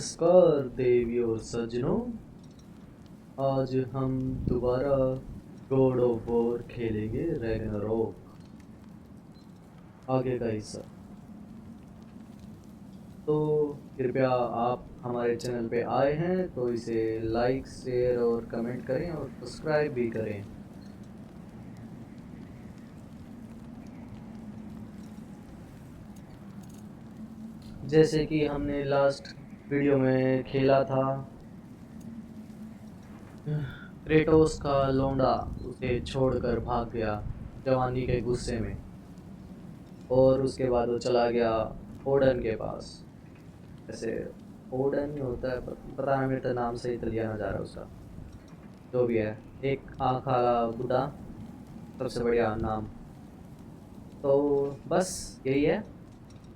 नमस्कार देवी और सज्जनों। आज हम दोबारा गॉड ऑफ वॉर खेलेंगे रैग्नारोक आगे का हिस्सा। तो कृपया आप हमारे चैनल पे आए हैं तो इसे लाइक शेयर और कमेंट करें और सब्सक्राइब भी करें। जैसे कि हमने लास्ट वीडियो में खेला था, क्रेटोस का लौंडा उसे छोड़कर भाग गया जवानी के गुस्से में, और उसके बाद वो चला गया ओडन के पास। ऐसे ओडन ही होता है, पता नहीं, मेरे तो नाम से ही तो लिया ना जा रहा उसका, जो भी है। एक आँख वाला बुढ़ा, सबसे बढ़िया नाम। तो बस यही है,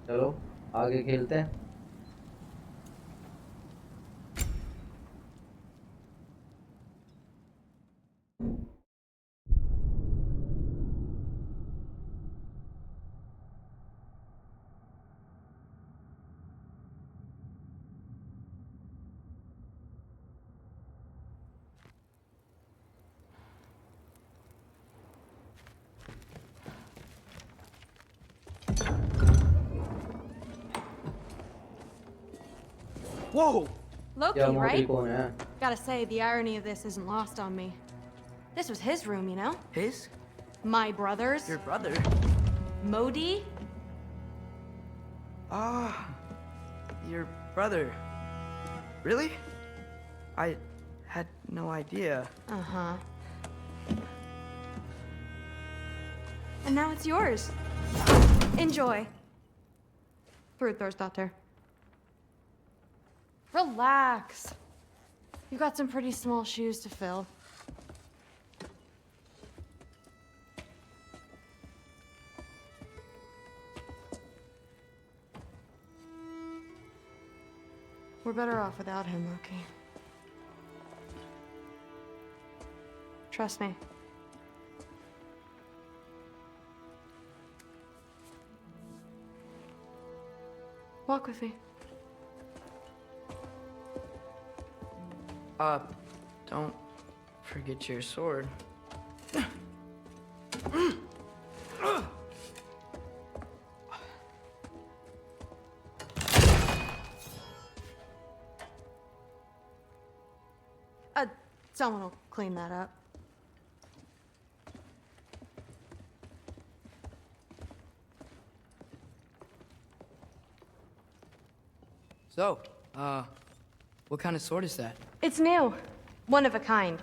चलो आगे खेलते हैं। Whoa! क्या Loki, मोटी right? कौन है? Gotta say, the irony of this isn't lost on me. This was his room, you know? His? My brother's. Your brother? Modi? Ah, your brother. Really? I had no idea. Uh-huh. And now it's yours. Enjoy. Fruit Thor's daughter. Relax. You've got some pretty small shoes to fill. We're better off without him, Loki. Trust me. Walk with me. Don't forget your sword. Someone will clean that up. So, what kind of sword is that? It's new. One of a kind.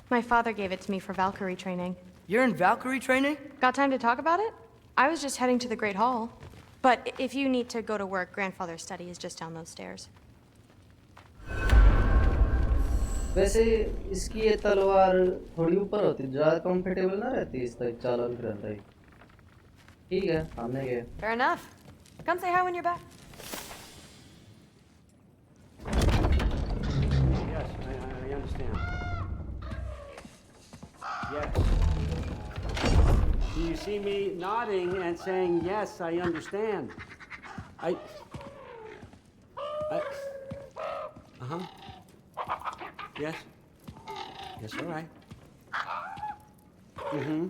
My father gave it to me for Valkyrie training. You're in Valkyrie training? Got time to talk about it? I was just heading to the Great Hall. But if you need to go to work, grandfather's study is just down those stairs. वैसे इसकी ये तलवार थोड़ी ऊपर होती, ज़्यादा comfortable ना रहती, इस तरह चालन रहता है। ठीक है, हमने ये Fair enough. Come say hi when you're back. Yes, I understand. Yes. Do you see me nodding and saying, yes, I understand? Uh-huh. Yes. Yes, all right. Mm-hmm.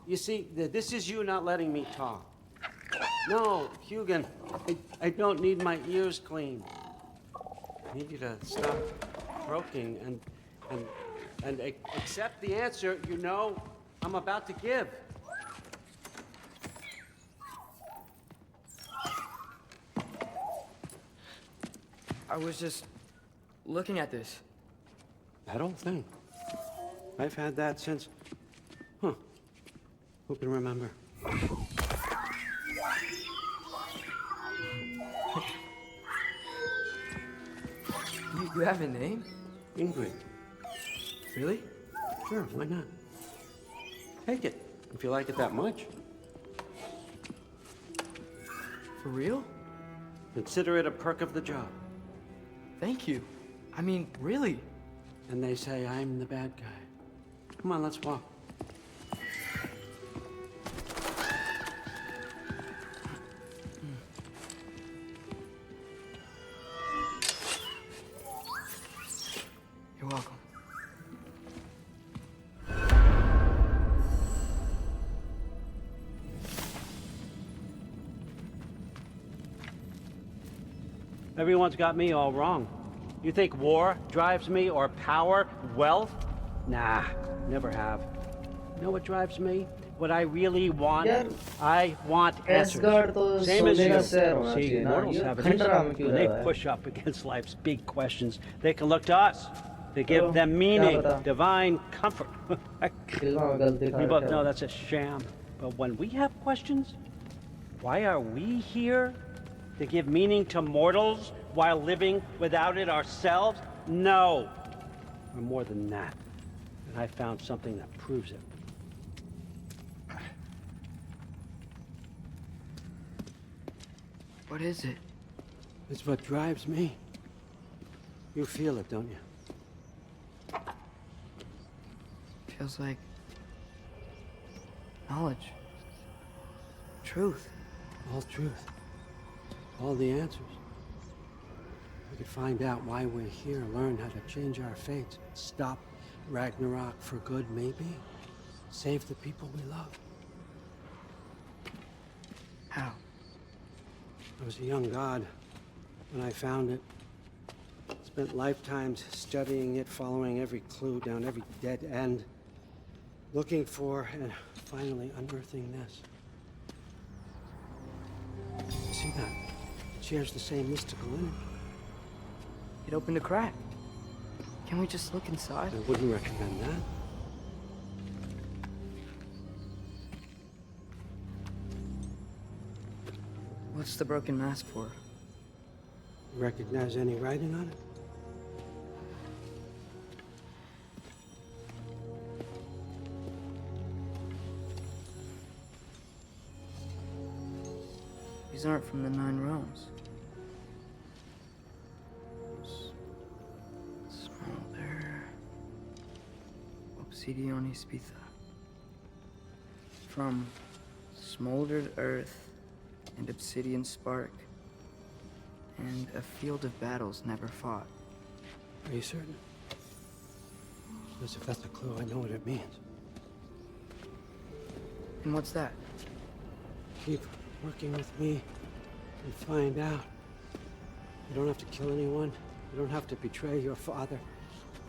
You see, this is you not letting me talk. No, Hugin, I don't need my ears cleaned. I need you to stop croaking and accept the answer you know I'm about to give. I was just looking at this. That old thing. I've had that since... Huh. Who can remember? You have a name? Ingrid. Really? Sure, why not? Take it, if you like it that much. For real? Consider it a perk of the job. Thank you. I mean, really. And they say I'm the bad guy. Come on, let's walk. Everyone's got me all wrong. You think war drives me, or power, wealth? Nah, never have. You know what drives me? What I really want? यार, I want answers. Asgard तो Same as सोने का you. शहर होना See, चाहिए ना, mortals ये have it खंडरा में easy. क्यों When they रहा है? push up against life's big questions, they can look to us. They give चलो, them क्या meaning, पता? divine comfort. फिल्मों में गलत दिखा We both रखा know है। that's a sham. But when we have questions, why are we here? To give meaning to mortals while living without it ourselves? No. We're more than that. And I found something that proves it. What is it? It's what drives me. You feel it, don't you? Feels like knowledge. Truth. All truth. All the answers. We could find out why we're here, learn how to change our fates, stop Ragnarok for good, maybe. Save the people we love. How? I was a young god when I found it. Spent lifetimes studying it, following every clue down every dead end, looking for and finally unearthing this. You see that? It shares the same mystical energy. It opened a crack. Can we just look inside? I wouldn't recommend that. What's the broken mask for? Recognize any writing on it? These aren't from the Nine Realms. Smolder. Obsidione Spitha. From smoldered earth and obsidian spark, and a field of battles never fought. Are you certain? Because if that's a clue, I know what it means. And what's that? Keep working with me and find out. You don't have to kill anyone. You don't have to betray your father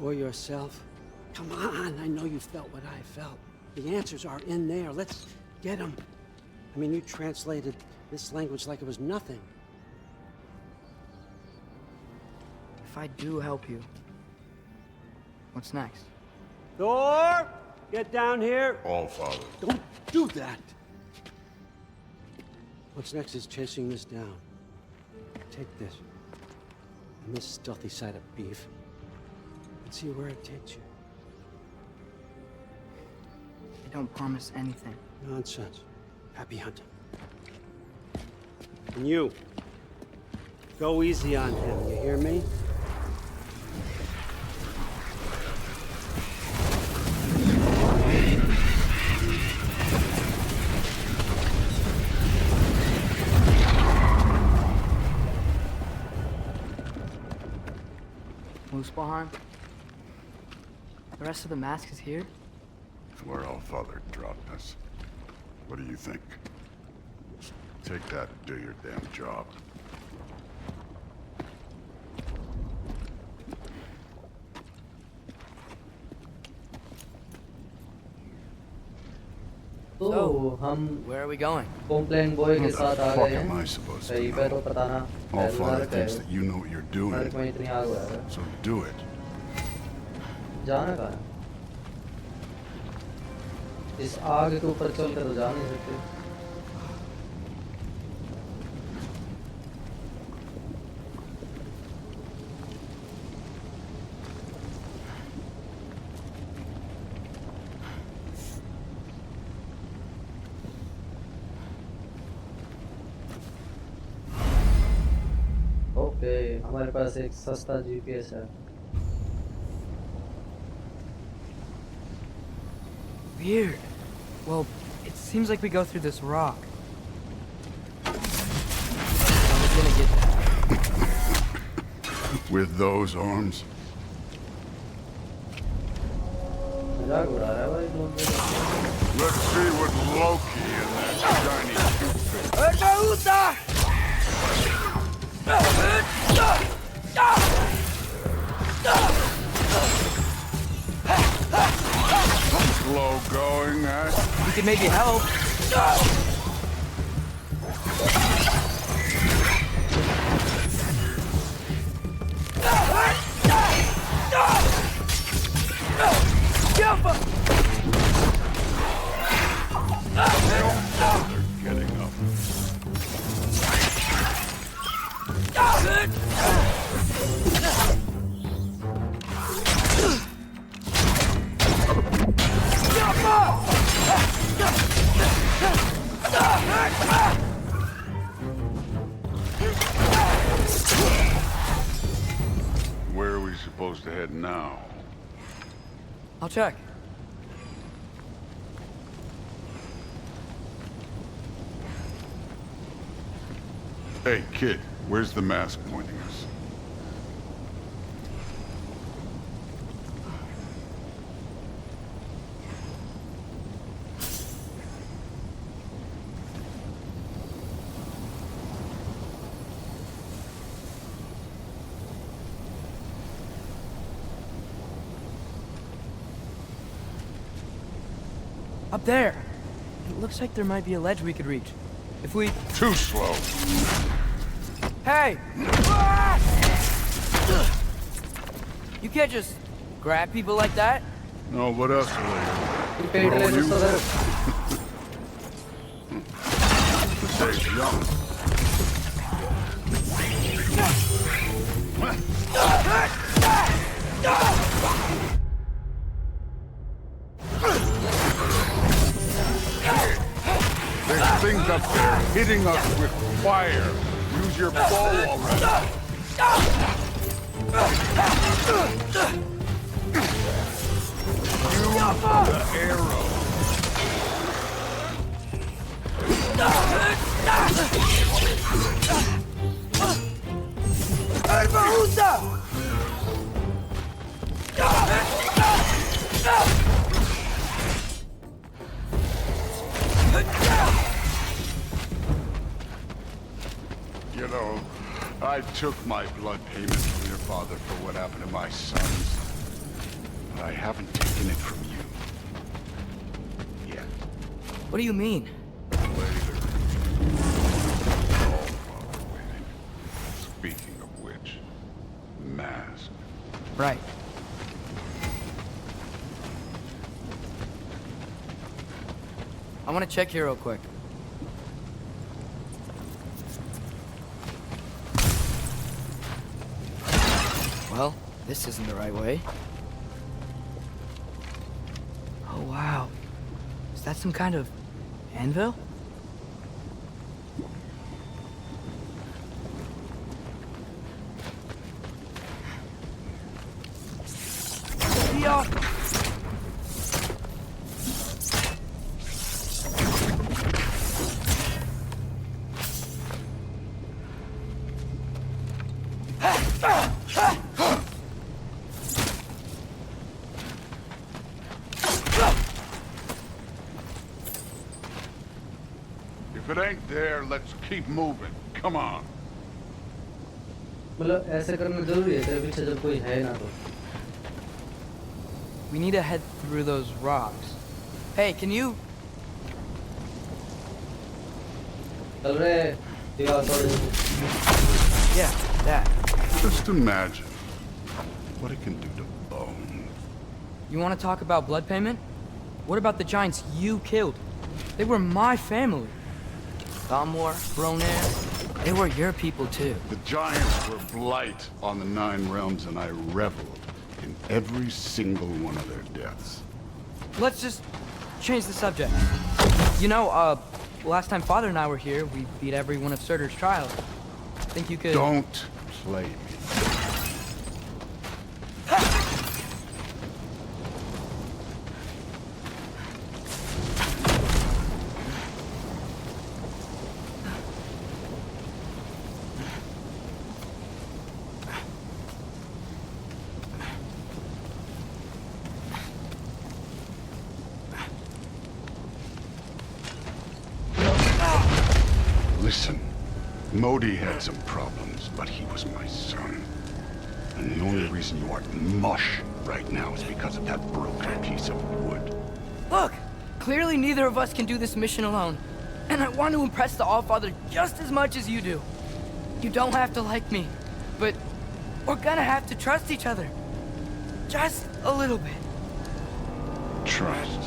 or yourself. Come on, I know you felt what I felt. The answers are in there. Let's get them. I mean, you translated this language like it was nothing. If I do help you, what's next? Thor, get down here. All father. Don't do that. What's next is chasing this down. Take this and this stealthy side of beef and see where it takes you. I don't promise anything. Nonsense. Happy hunting. And you, go easy on him, you hear me? Muspelheim? The rest of the mask is here? It's where all father dropped us. What do you think? Take that and do your damn job. तो हम Where are we going? Complan boy के What the साथ आ fuck गए am I हैं supposed to कहीं पे तो know? पता ना All father नरक thinks है that you know what you're नरक doing, में इतनी आग है so do it. जाना कहाँ है इस आग के ऊपर चल कर तो जा नहीं सकते ओके हमारे पास एक सस्ता जीपीएस है Weird. Well, it seems like we go through this rock. I was gonna get that. With those arms? मजाक उड़ा रहा है भाई लोग Let's see what Loki and that shiny toothpick. going at? We could maybe help. They're getting up. Where are we supposed to head now? I'll check. Hey, kid, where's the mask pointing us? Up there. It looks like there might be a ledge we could reach. If we... Too slow. Hey! You can't just grab people like that. No, what else are Il peitele giusto vero? they? Stay young. There's things up there hitting us with fire. Use your bow already. Use the arrow. You know, I took my blood payment from your father for what happened to my sons. But I haven't taken it from you. Yet. What do you mean? Later. All while waiting. Speaking of which, mask. Right. I want to check here real quick. Well, this isn't the right way. Oh, wow. Is that some kind of anvil? Yeah. If it ain't there, let's keep moving. Come on. मतलब ऐसे करना जरूरी है तेरे पीछे जब कोई है ना तो We need to head through those rocks. Hey, can you... चल रहे दीवार तोड़ Yeah, that. Just imagine what it can do to bone. You want to talk about blood payment? What about the giants you killed? They were my family. Thamor, Ronan, they were your people too. The giants were blight on the 9 realms, and I reveled in every single one of their deaths. Let's just change the subject. You know, last time Father and I were here, we beat every one of Surtur's trials. Think you could... Don't play me. Listen, Modi had some problems, but he was my son. And the only reason you aren't mush right now is because of that broken piece of wood. Look! Clearly neither of us can do this mission alone. And I want to impress the Allfather just as much as you do. You don't have to like me, but we're gonna have to trust each other. Just a little bit. Trust.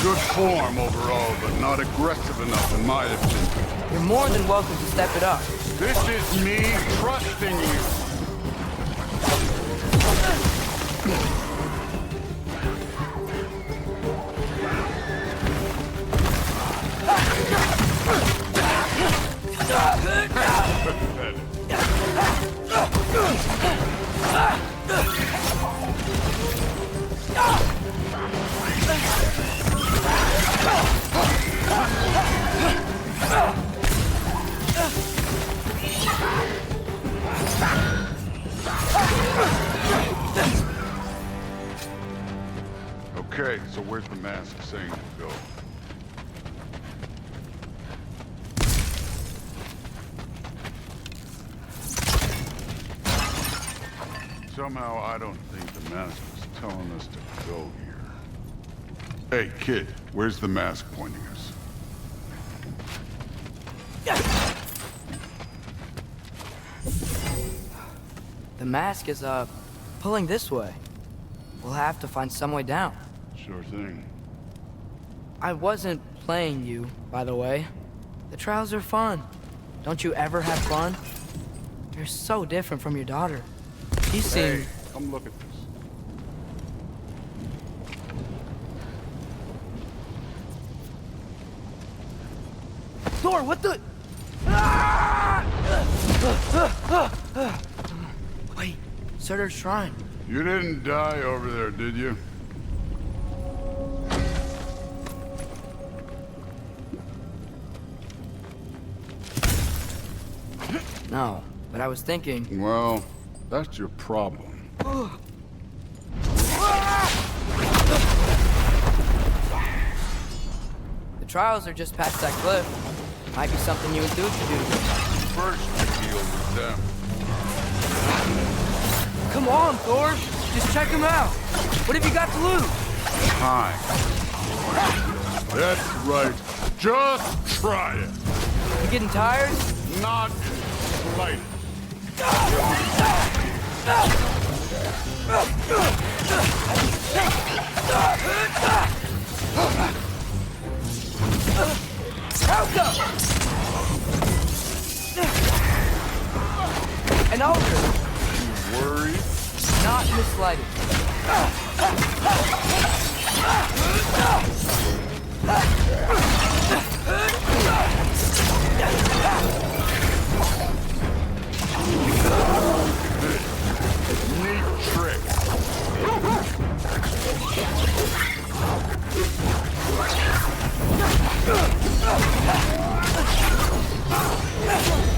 Good form overall, but not aggressive enough in my opinion. You're more than welcome to step it up. This is me trusting you. Okay, so where's the mask saying to go? Somehow I don't think the mask was telling us to go here. Hey, kid, where's the mask pointing us? The mask is, pulling this way. We'll have to find some way down. Sure thing. I wasn't playing you, by the way. The trials are fun. Don't you ever have fun? You're so different from your daughter. She seemed... Hey, come look at this. Thor, what the... Wait, Surtur's shrine. You didn't die over there, did you? No, but I was thinking... Well, that's your problem. The trials are just past that cliff. Might be something you and Dude should do. First, you deal with them. Come on, Thor! Just check him out! What have you got to lose? Time. That's right. Just try it. You getting tired? Not in the slightest. An ogre! You worried? Not in the slightest. Neat trick.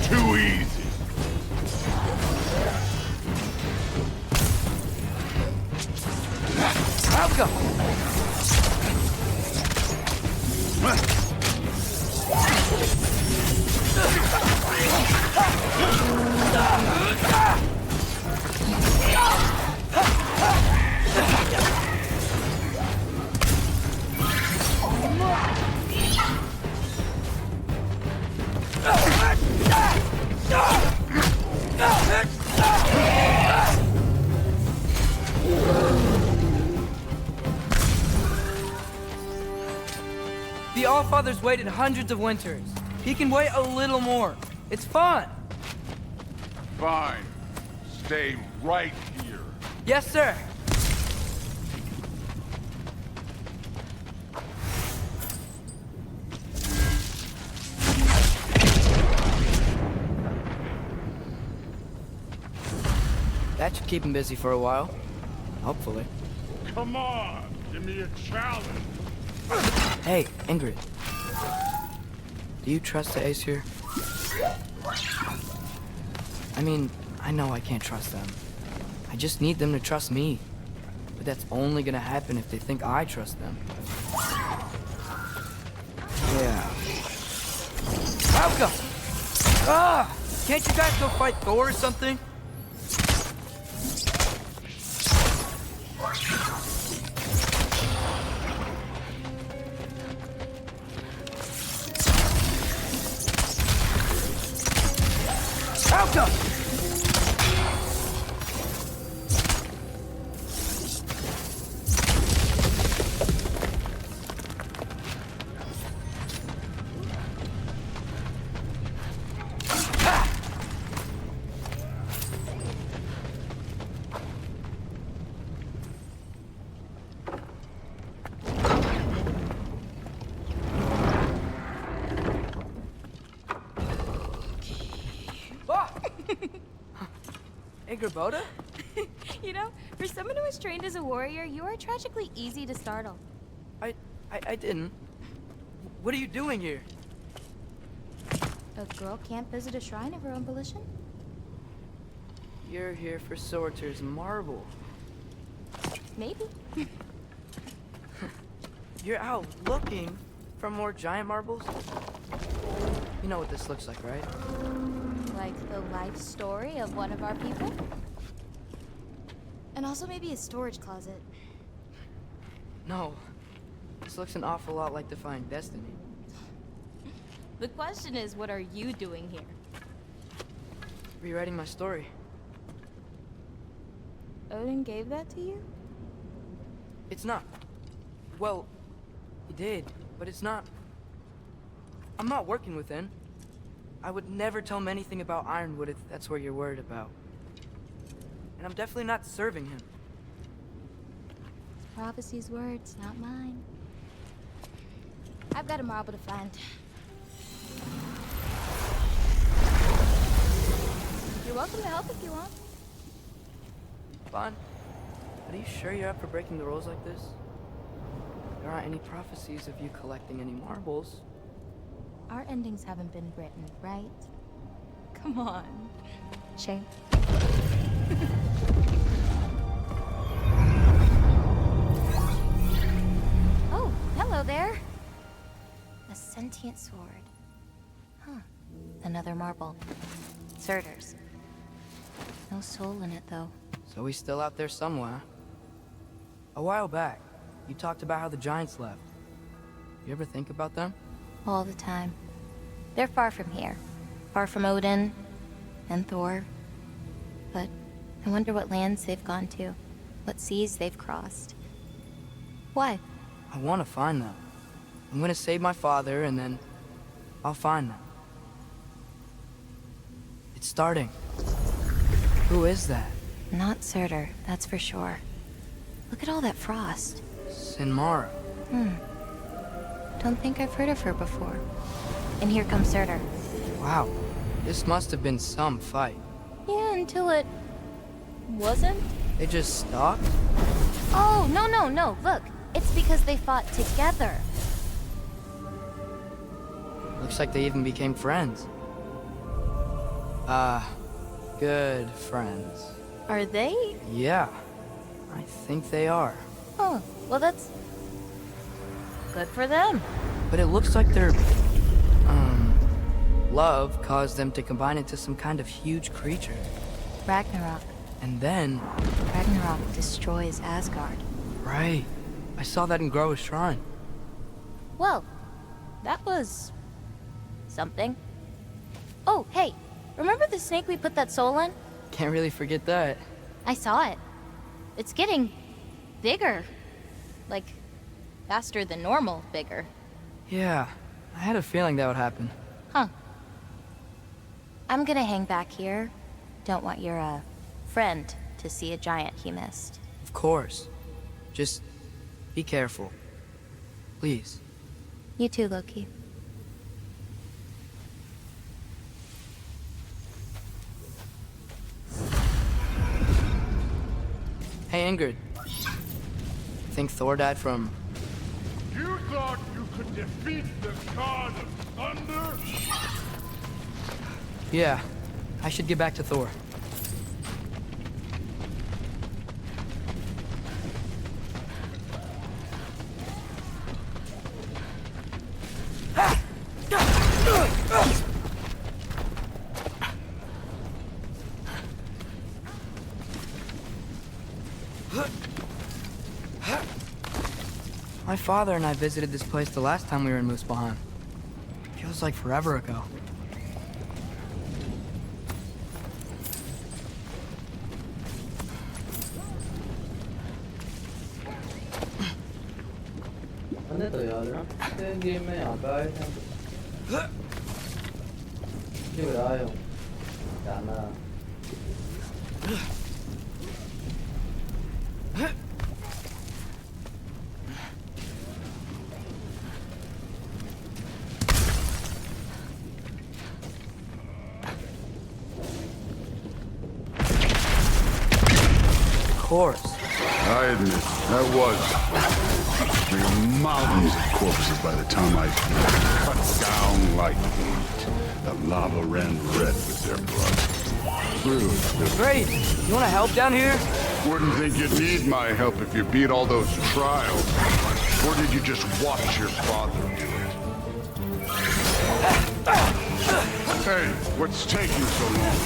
Too easy. I'll go! The Allfather's waited hundreds of winters. He can wait a little more. It's fun. Fine. Stay right here. Yes, sir. That should keep him busy for a while. Hopefully. Come on, give me a challenge. Hey, Ingrid. Do you trust the Ace here? I mean, I know I can't trust them. I just need them to trust me. But that's only gonna happen if they think I trust them. Yeah. Malcolm! Ah! Can't you guys go fight Thor or something? Malcolm! Hey, Gerboda? You know, for someone who was trained as a warrior, you are tragically easy to startle. I didn't. What are you doing here? A girl can't visit a shrine of her own volition? You're here for Sorter's marble. Maybe. You're out looking for more giant marbles? You know what this looks like, right? Like the life story of one of our people? And also maybe a storage closet. No. This looks an awful lot like Defying Destiny. The question is, what are you doing here? Rewriting my story. Odin gave that to you? It's not. Well, he did, but it's not. I'm not working with him. I would never tell him anything about Ironwood if that's what you're worried about. And I'm definitely not serving him. Prophecy's words, not mine. I've got a marble to find. You're welcome to help if you want. Fine. But are you sure you're up for breaking the rules like this? There aren't any prophecies of you collecting any marbles. Our endings haven't been written, right? Come on. Shame. Oh, hello there. A sentient sword. Huh. Another marble. Surtur's. No soul in it, though. So he's still out there somewhere. A while back, you talked about how the giants left. You ever think about them? All the time. They're far from here. Far from Odin and Thor. But I wonder what lands they've gone to. What seas they've crossed. Why? I want to find them. I'm gonna save my father, and then I'll find them. It's starting. Who is that? Not Surtur, that's for sure. Look at all that frost. Sinmara. Don't think I've heard of her before. And here comes Surtur. Wow. This must have been some fight. Yeah, until it... wasn't? They just stopped? Oh, no. Look, it's because they fought together. Looks like they even became friends. Good friends. Are they? Yeah, I think they are. Oh, well that's... good for them. But it looks like their, love caused them to combine into some kind of huge creature. Ragnarok. And then... Ragnarok destroys Asgard. Right. I saw that in Groa's shrine. Well, that was... something. Oh, hey, remember the snake we put that soul in? Can't really forget that. I saw it. It's getting... bigger. Like, faster than normal bigger. Yeah, I had a feeling that would happen. Huh. I'm gonna hang back here. Don't want your, friend to see a giant he missed. Of course. Just be careful. Please. You too, Loki. angered. Think Thor died from... You thought you could defeat the god of thunder? Yeah, I should get back to Thor. My father and I visited this place the last time we were in Muspelheim. Feels like forever ago. मैंने तो याद है ना game में यहाँ पे आए थे क्यों आए हो जाना Of course. I admit, that was there were mountains of corpses by the time I cut down like meat. The lava ran red with their blood. True. Great! You wanna help down here? Wouldn't think you'd need my help if you beat all those trials. Or did you just watch your father do it? Hey, what's taking so long?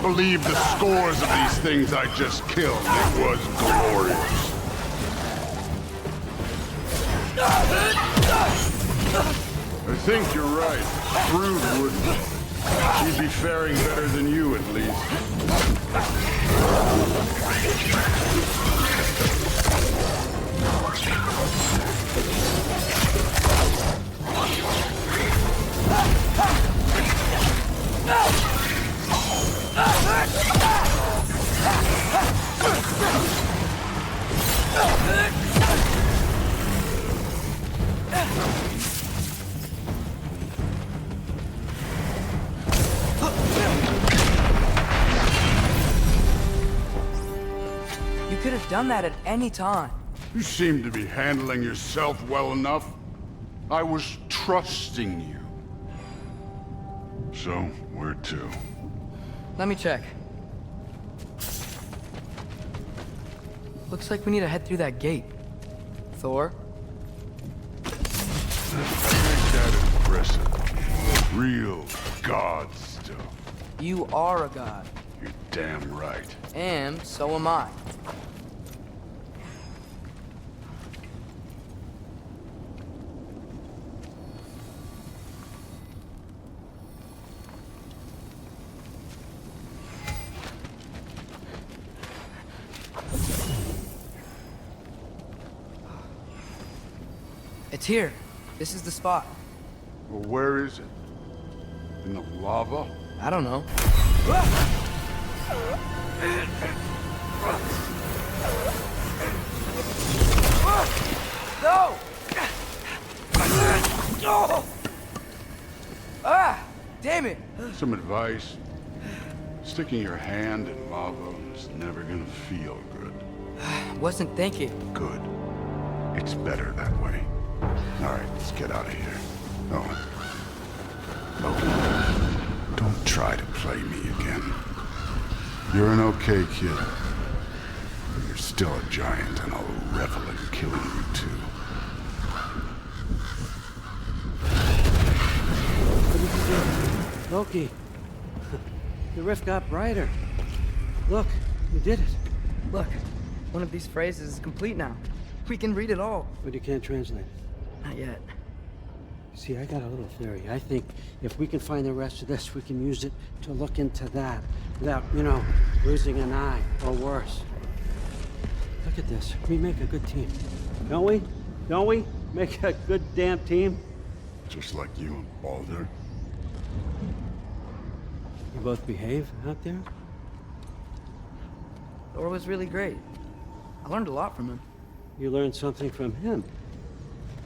Believe the scores of these things I just killed. It was glorious. I think you're right. Brood wouldn't. She'd be faring better than you, at least. You could have done that at any time. You seem to be handling yourself well enough. I was trusting you. So, where to? Let me check. Looks like we need to head through that gate. Thor? Ain't that impressive? Real god stuff. You are a god. You're damn right. And so am I. It's here. This is the spot. Well, where is it? In the lava? I don't know. No! Ah! Damn it! Some advice. Sticking your hand in lava is never gonna feel good. Wasn't thinking. Good. It's better that way. All right, let's get out of here. Oh. Oh. Don't try to play me again. You're an okay kid. But you're still a giant, and I'll revel in killing you too. Loki, the rift got brighter. Look, we did it. Look, one of these phrases is complete now. We can read it all. But you can't translate. Not yet. See, I got a little theory. I think if we can find the rest of this, we can use it to look into that without, you know, losing an eye or worse. Look at this. We make a good team. Don't we? Don't we? Make a good damn team. Just like you and Balder. You both behave out there? Thor was really great. I learned a lot from him. You learned something from him.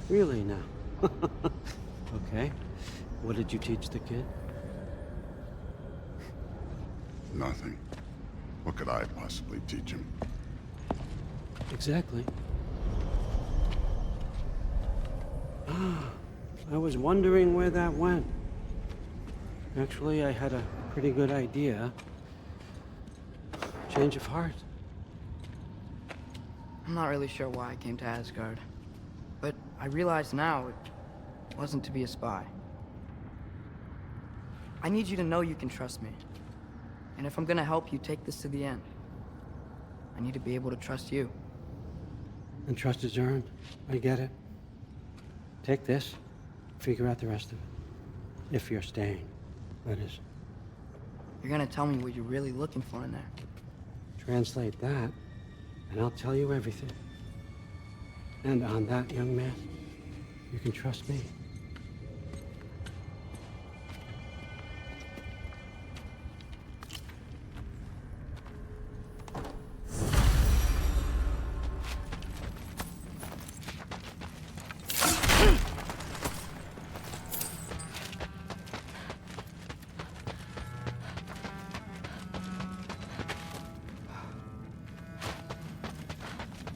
Really now? Okay. What did you teach the kid? Nothing. What could I possibly teach him? Exactly. I was wondering where that went. Actually, I had a pretty good idea. Change of heart. I'm not really sure why I came to Asgard, but I realize now it wasn't to be a spy. I need you to know you can trust me. And if I'm gonna help you take this to the end, I need to be able to trust you. And trust is earned. I get it. Take this, figure out the rest of it. If you're staying, that is. You're gonna tell me what you're really looking for in there. Translate that, and I'll tell you everything. And on that, young man, you can trust me.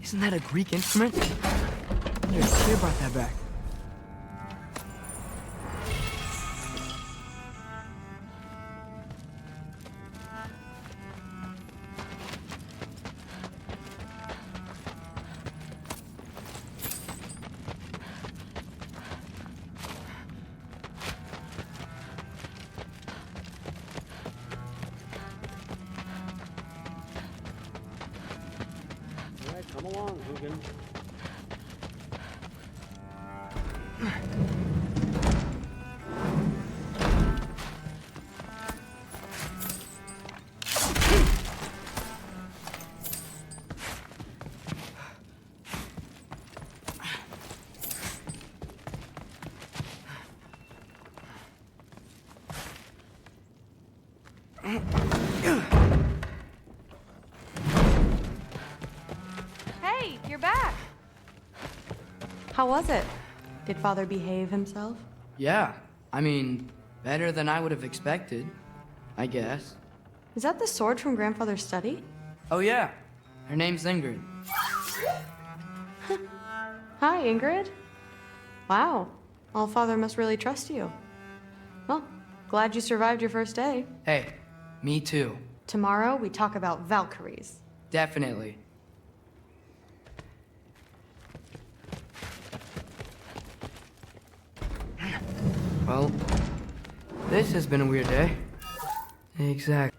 Isn't that a Greek instrument? I wonder if Tyr brought that back. All right, come along, Hugin. Hey, you're back. How was it? Did Father behave himself? Yeah, I mean, better than I would have expected, I guess. Is that the sword from Grandfather's study? Oh yeah, her name's Ingrid. Hi, Ingrid. Wow, Allfather must really trust you. Well, glad you survived your first day. Hey, me too. Tomorrow, we talk about Valkyries. Definitely. Well, this has been a weird day. Exactly.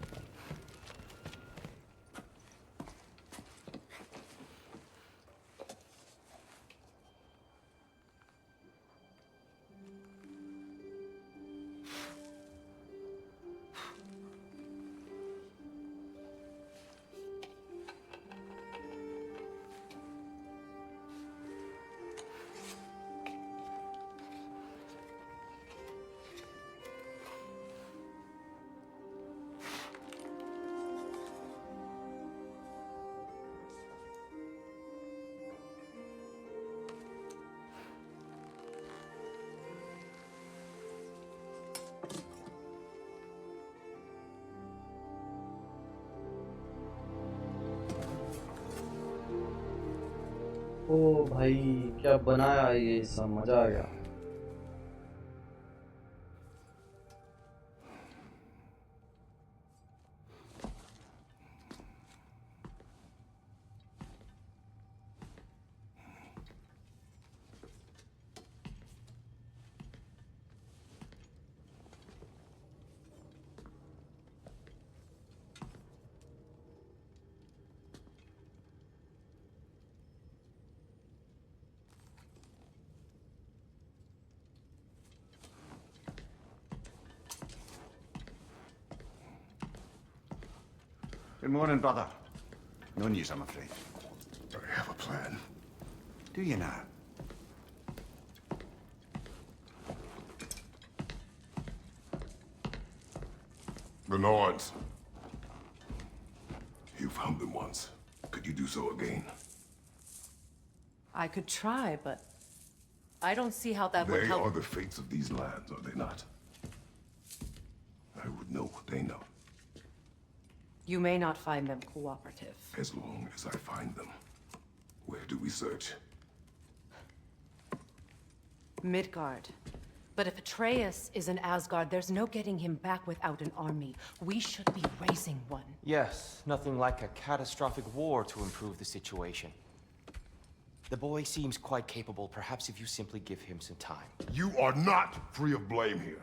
ओ भाई क्या बनाया ये सब, मजा आ गया। Good morning, brother. No news, I'm afraid. I have a plan. Do you now? The Nords. You found them once. Could you do so again? I could try, but I don't see how that would They help. are the fates of these lands, are they not? I would know what they know, You may not find them cooperative. as long as I find them. Where do we search? Midgard. But if Atreus is in Asgard, there's no getting him back without an army. We should be raising one. Yes, nothing like a catastrophic war to improve the situation. The boy seems quite capable. Perhaps if you simply give him some time. You are not free of blame here.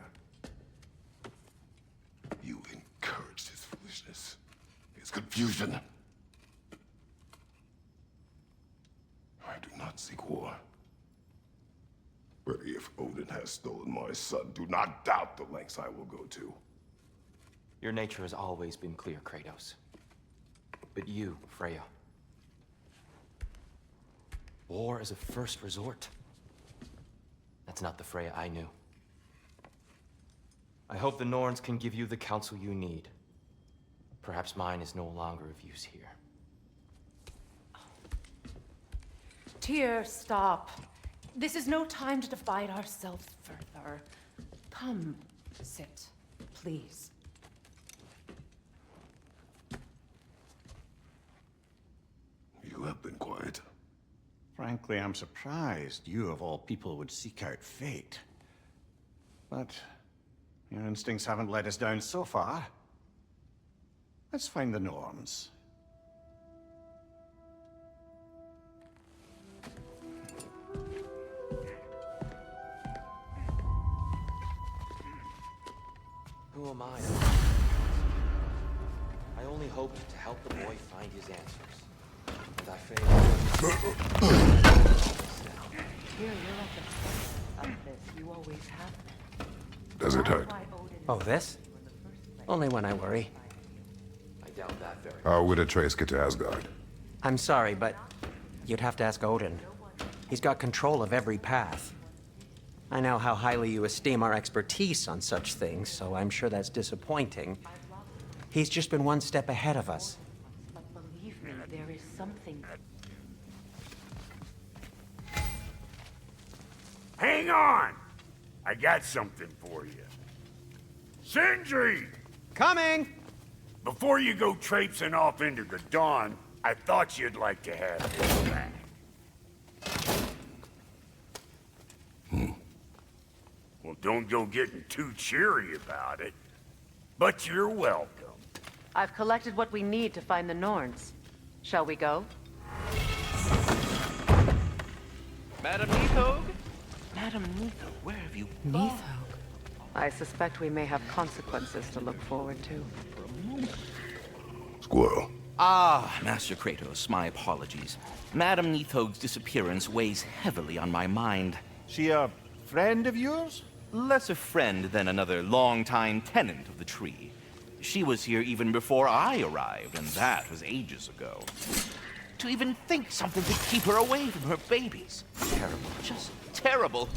You encouraged his foolishness, his confusion. I do not seek war. But if Odin has stolen my son, do not doubt the lengths I will go to. Your nature has always been clear, Kratos. But you, Freya. War is a first resort. That's not the Freya I knew. I hope the Norns can give you the counsel you need. Perhaps mine is no longer of use here. Tyr, stop. This is no time to divide ourselves further. Come, sit, please. You have been quiet. Frankly, I'm surprised you, of all people, would seek out fate. But your instincts haven't let us down so far. Let's find the Norns. Who am I? I only hoped to help the boy find his answers. And I failed. Here, you're at the front of this. You always have been. Does it hurt? Oh, this? Only when I worry. I doubt that very much. How would Atreus get to Asgard? I'm sorry, but you'd have to ask Odin. He's got control of every path. I know how highly you esteem our expertise on such things, so I'm sure that's disappointing. He's just been one step ahead of us. But believe me, there is something. Hang on! I got something for you. Sindri! Coming! Before you go traipsing off into the dawn, I thought you'd like to have this back. Well, don't go getting too cheery about it. But you're welcome. I've collected what we need to find the Norns. Shall we go? Madam Neathog? Madam Neathog, where have you gone? Neathog? I suspect we may have consequences to look forward to. Squirrel. Ah, Master Kratos, my apologies. Madam Neathog's disappearance weighs heavily on my mind. She a friend of yours? Less a friend than another longtime tenant of the tree. She was here even before I arrived, and that was ages ago. To even think something could keep her away from her babies. Terrible, just terrible.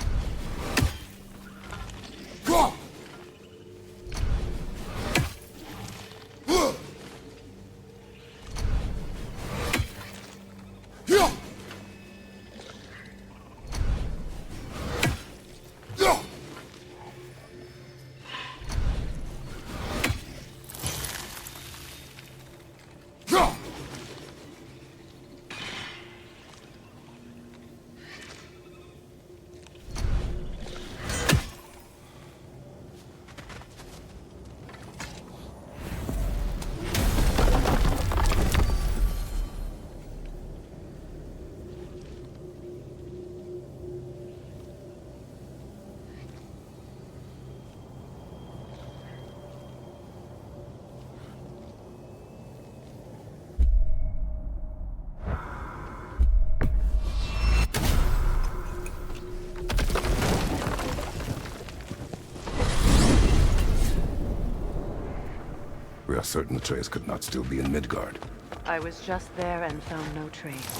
We are certain Atreus could not still be in Midgard. I was just there and found no trace.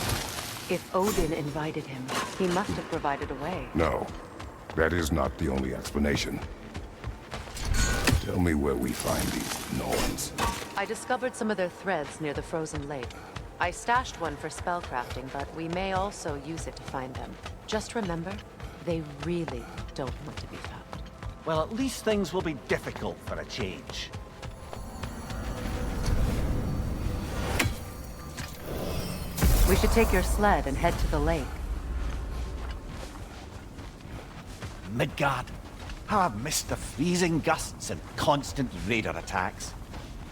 If Odin invited him, he must have provided a way. No, that is not the only explanation. Tell me where we find these Norns. I discovered some of their threads near the frozen lake. I stashed one for spellcrafting, but we may also use it to find them. Just remember, they really don't want to be found. Well, at least things will be difficult for a change. We should take your sled and head to the lake. Midgard. How I've missed the freezing gusts and constant raider attacks.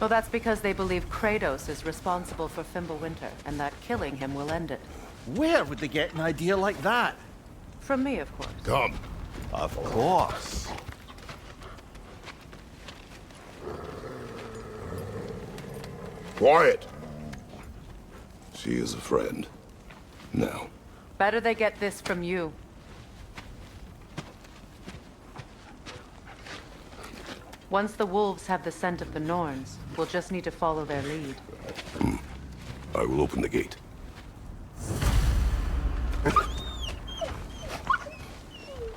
Well, that's because they believe Kratos is responsible for Fimbulwinter, and that killing him will end it. Where would they get an idea like that? From me, of course. Come. Of course. Quiet. She is a friend. Now. Better they get this from you. Once the wolves have the scent of the Norns, we'll just need to follow their lead. I will open the gate.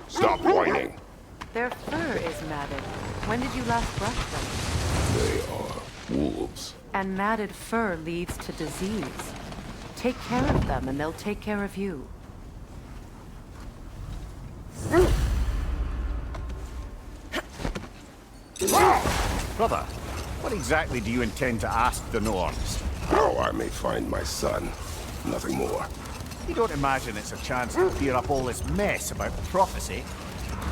Stop whining. Their fur is matted. When did you last brush them? They are wolves. And matted fur leads to disease. Take care of them, and they'll take care of you. Brother, what exactly do you intend to ask the Norns? How I may find my son. Nothing more. You don't imagine it's a chance to clear up all this mess about the prophecy?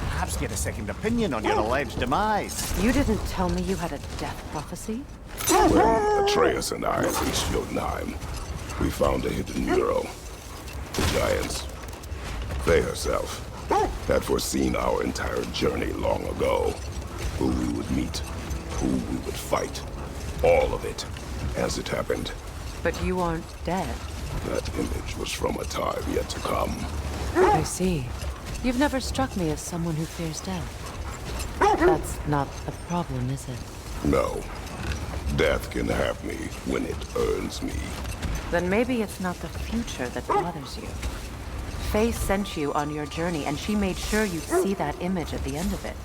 Perhaps get a second opinion on your alleged demise. You didn't tell me you had a death prophecy? When Atreus and I reached Jotunheim, we found a hidden mural. The giants, they herself, had foreseen our entire journey long ago. Who we would meet, who we would fight. All of it, as it happened. But you aren't dead. That image was from a time yet to come. I see. You've never struck me as someone who fears death. That's not a problem, is it? No. Death can have me when it earns me. Then maybe it's not the future that bothers you. Faye sent you on your journey, and she made sure you'd see that image at the end of it.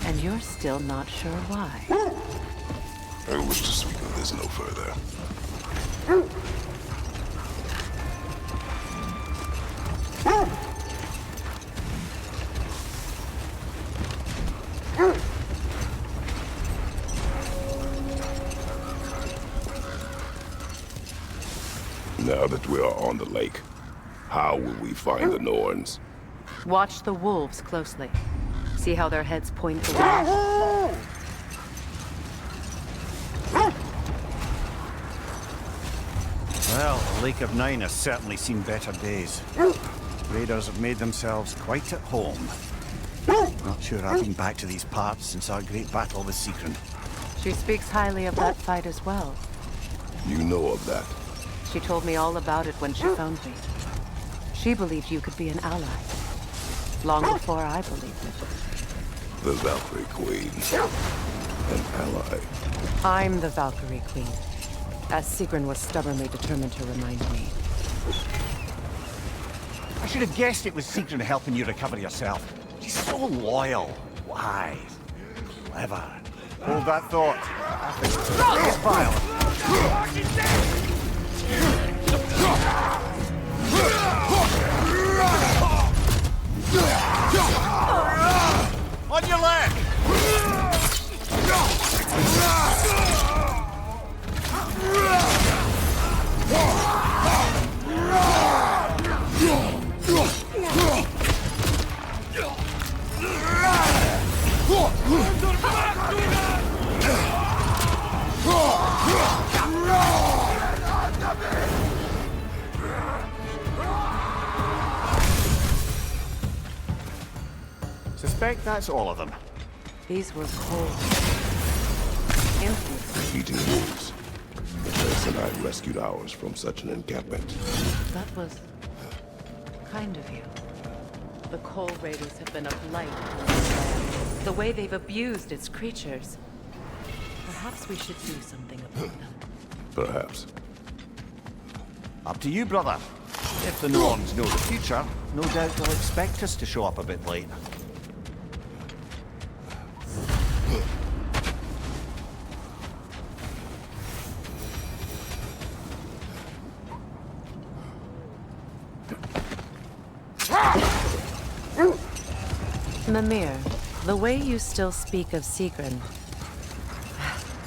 And you're still not sure why. I wish to speak of this no further. Now that we are on the lake, how will we find the Norns? Watch the wolves closely. See how their heads point to west. Well, the Lake of Nine has certainly seen better days. Raiders have made themselves quite at home. Not sure I've been back to these parts since our great battle with Sigrun. She speaks highly of that fight as well. You know of that? She told me all about it when she found me. She believed you could be an ally. Long before I believed it. The Valkyrie Queen. An ally. I'm the Valkyrie Queen. As Sigrun was stubbornly determined to remind me. I should have guessed it was Sigrun helping you recover yourself. She's so loyal, wise, clever. Hold that thought. It's on your leg! Suspect that's all of them. These were cold. Infamous. Eating wolves. Atreus and I rescued ours from such an encampment. That was kind of you. The Coal Raiders have been a blight on this land. The way they've abused its creatures. Perhaps we should do something about them. Perhaps. Up to you, brother. If the Norns know the future, no doubt they'll expect us to show up a bit late. Mimir, the way you still speak of Sigrun,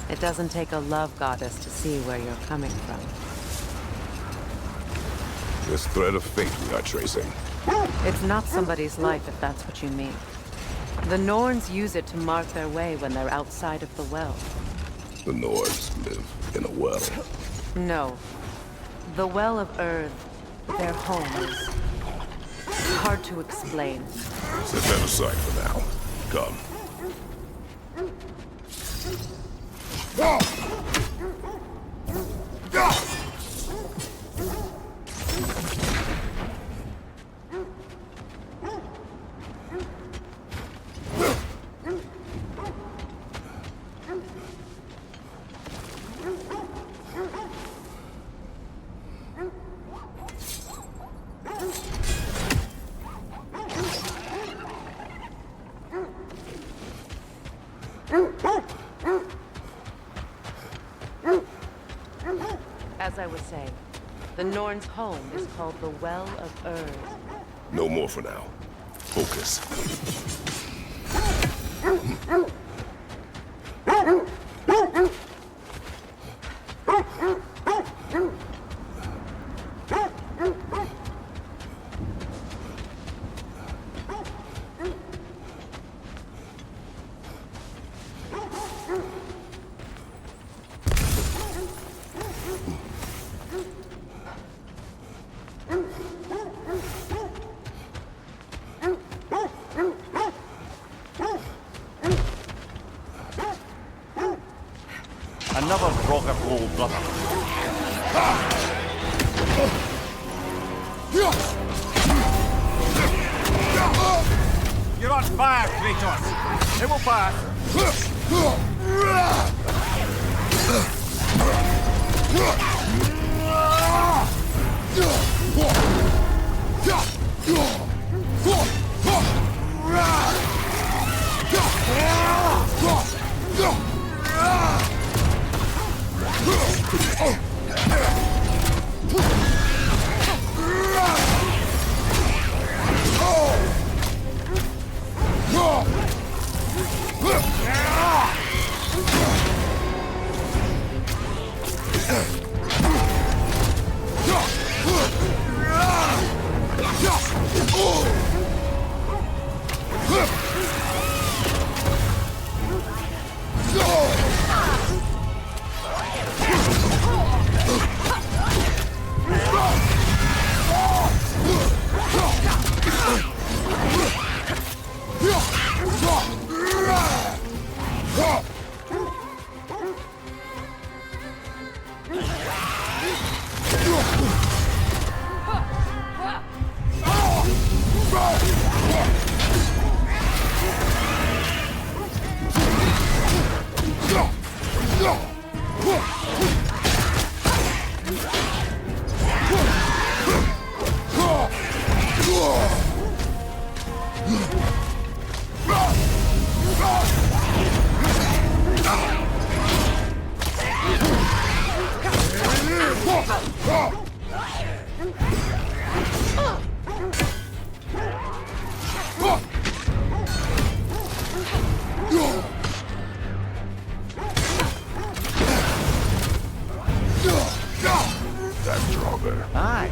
it doesn't take a love goddess to see where you're coming from. This thread of fate we are tracing. It's not somebody's life, if that's what you mean. The Norns use it to mark their way when they're outside of the well. The Nords live in a well. No. The Well of Earth, their home, is hard to explain. Set that aside for now. Come. As I was saying, the Norn's home is called the Well of Earth. No more for now. Focus. Another rocket roll, brother. You're on fire, Kratos. It will pass. Aye.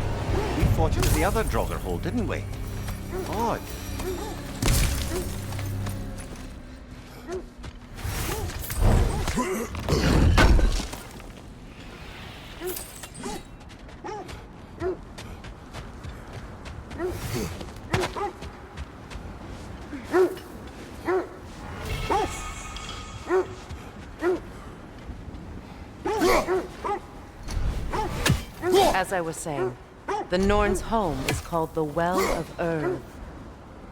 We fought into the other Draugr hole, didn't we? Odd. As I was saying, the Norn's home is called the Well of Earth.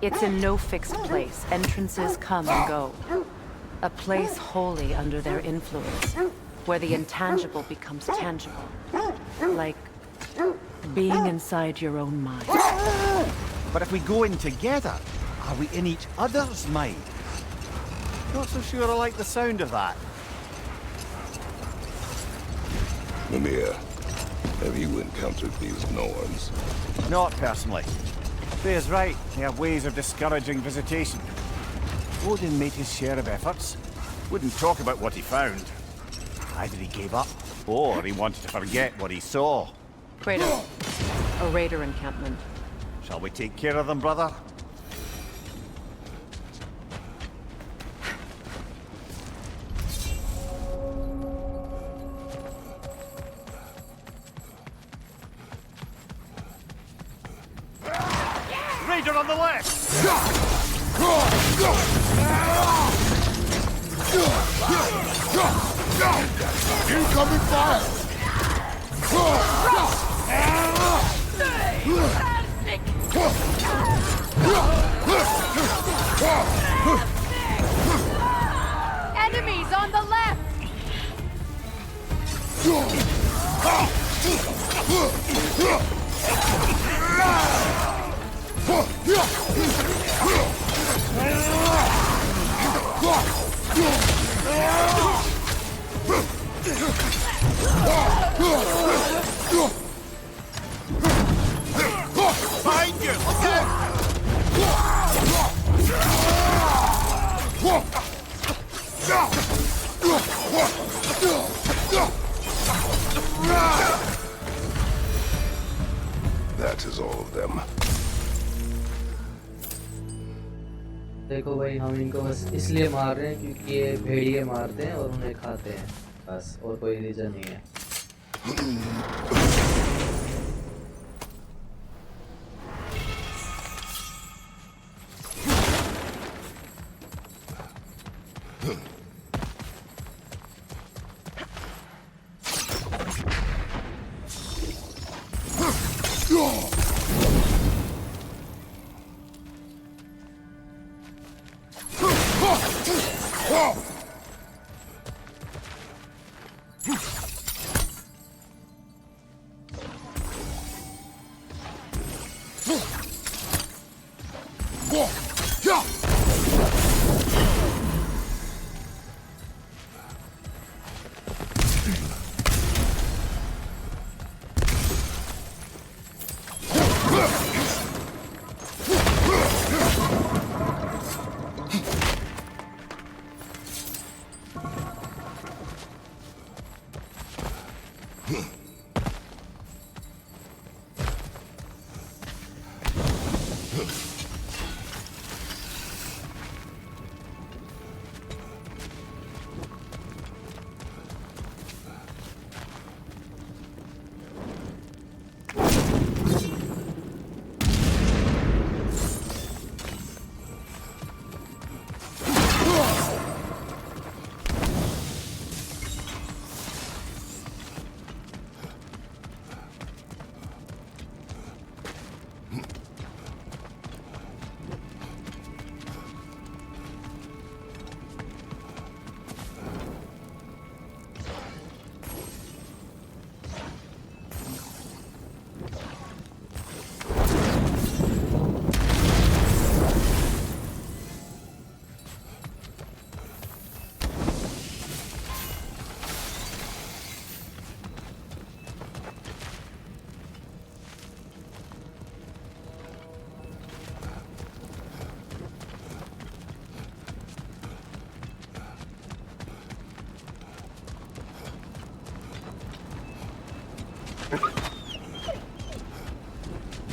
It's in no fixed place. Entrances come and go. A place wholly under their influence, where the intangible becomes tangible. Like being inside your own mind. But if we go in together, are we in each other's mind? Not so sure I like the sound of that. Mimir, have you encountered these Norns? Not personally. Faye's right. They have ways of discouraging visitation. Odin made his share of efforts. Wouldn't talk about what he found. Either he gave up, or he wanted to forget what he saw. Kratos, a raider encampment. Shall we take care of them, brother? Raider on the left! Incoming fire! Enemies on the left! Behind you! That is all of them. देखो भाई, हम इनको बस इसलिए मार रहे हैं क्योंकि ये भेड़िए मारते हैं और उन्हें खाते हैं, बस, और कोई रीजन नहीं है।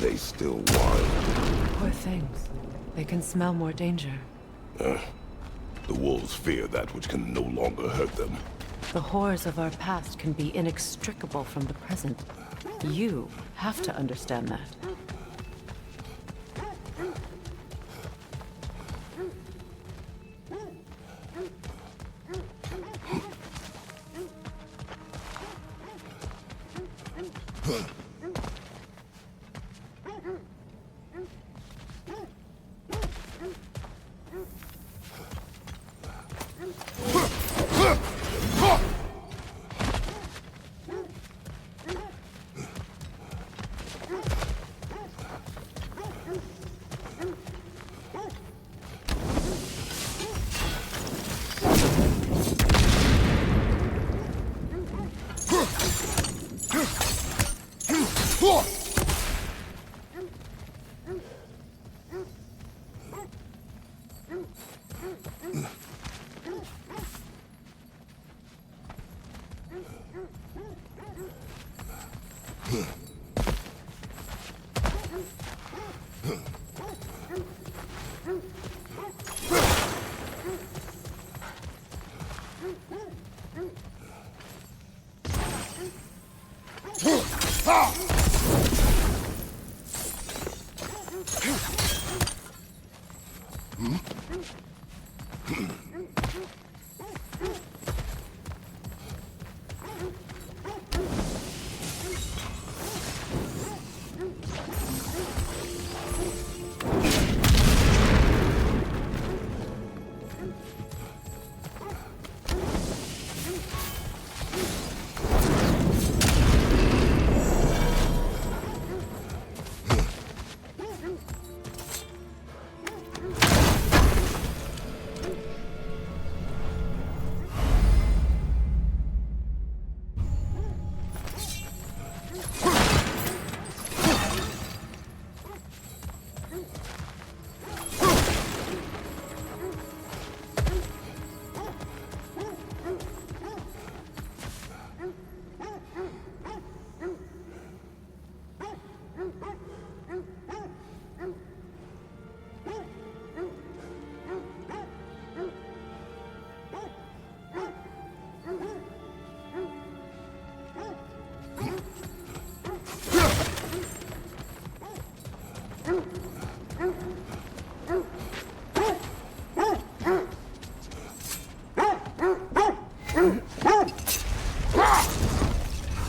They still wild. Poor things. They can smell more danger. The wolves fear that which can no longer hurt them. The horrors of our past can be inextricable from the present. You have to understand that.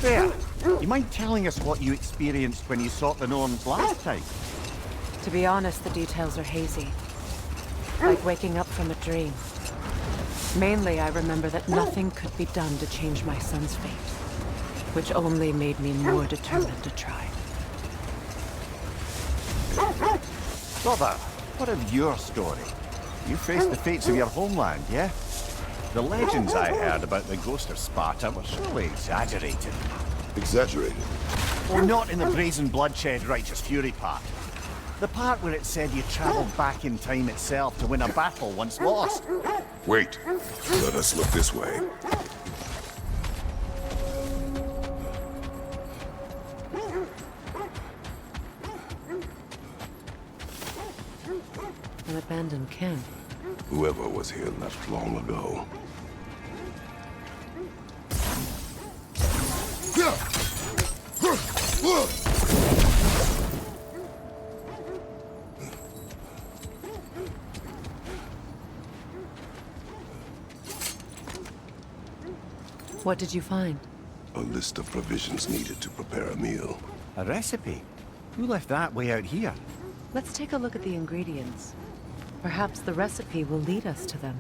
There. You mind telling us what you experienced when you sought the norms last time? To be honest, the details are hazy. Like waking up from a dream. Mainly, I remember that nothing could be done to change my son's fate, which only made me more determined to try. Brother, what of your story? You faced the fates of your homeland, yeah? The legends I heard about the ghost of Sparta were surely exaggerated. Exaggerated? Well, not in the brazen bloodshed righteous fury part. The part where it said you traveled back in time itself to win a battle once lost. Wait. Let us look this way. An abandoned camp. Whoever was here left long ago. What did you find? A list of provisions needed to prepare a meal. A recipe? Who left that way out here? Let's take a look at the ingredients. Perhaps the recipe will lead us to them.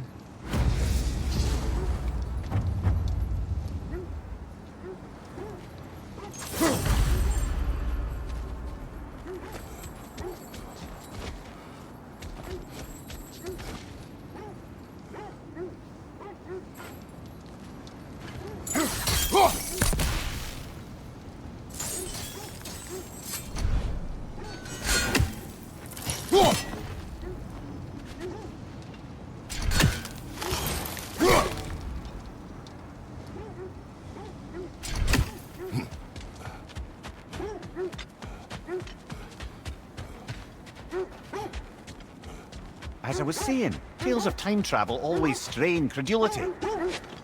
As I was saying, tales of time travel always strain credulity.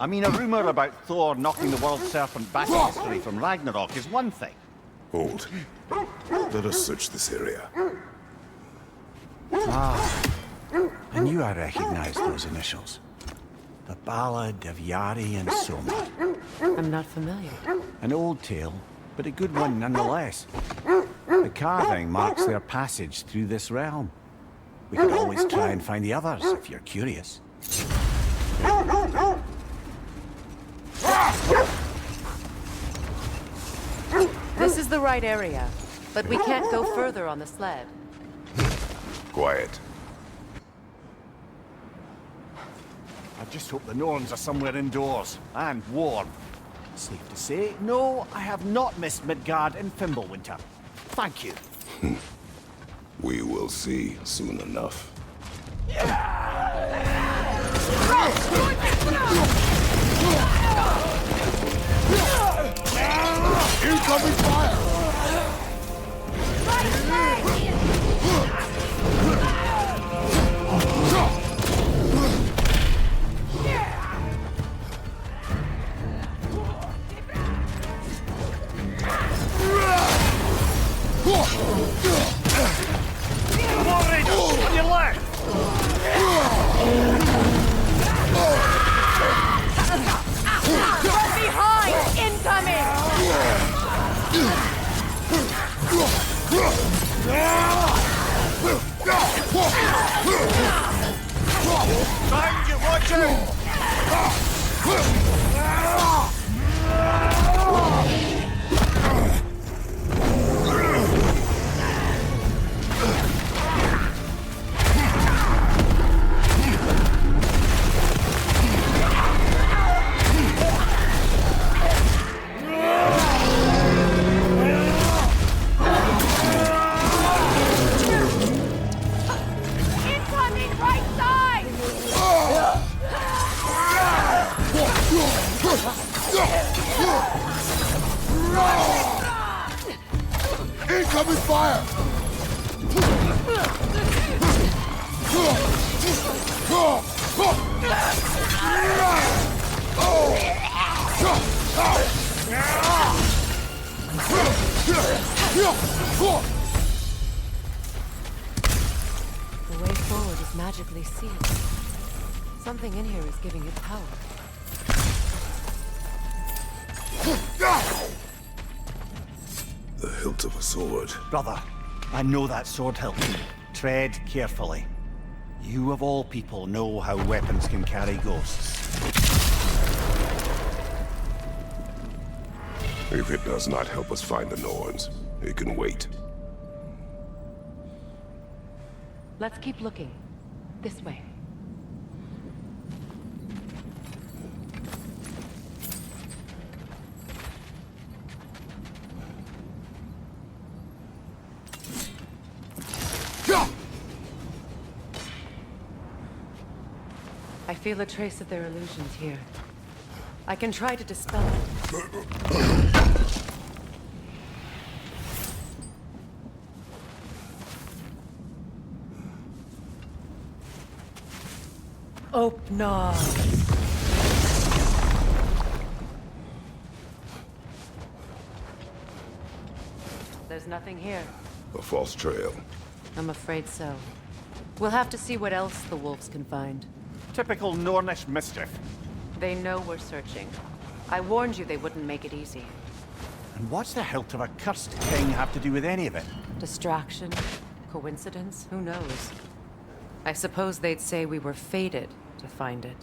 I mean, a rumor about Thor knocking the world serpent back in history from Ragnarok is one thing. Hold. Let us search this area. Ah, I knew I recognized those initials. The Ballad of Yari and Soma. I'm not familiar. An old tale, but a good one nonetheless. The carving marks their passage through this realm. We could always try and find the others, if you're curious. This is the right area, but we can't go further on the sled. Quiet. I just hope the Norns are somewhere indoors, and warm. Safe to say, no, I have not missed Midgard in Fimbulwinter. Thank you. We will see soon enough. Incoming fire! Watch out! Incoming right side! Incoming fire! The way forward is magically sealed. Something in here is giving it power. The hilt of a sword. Brother, I know that sword hilt. Tread carefully. You of all people know how weapons can carry ghosts. If it does not help us find the Norns, it can wait. Let's keep looking. This way. I feel a trace of their illusions here. I can try to dispel it. Open. There's nothing here. A false trail. I'm afraid so. We'll have to see what else the wolves can find. Typical Nornish mischief. They know we're searching. I warned you they wouldn't make it easy. And what's the hilt of a cursed king have to do with any of it? Distraction? Coincidence? Who knows? I suppose they'd say we were fated to find it.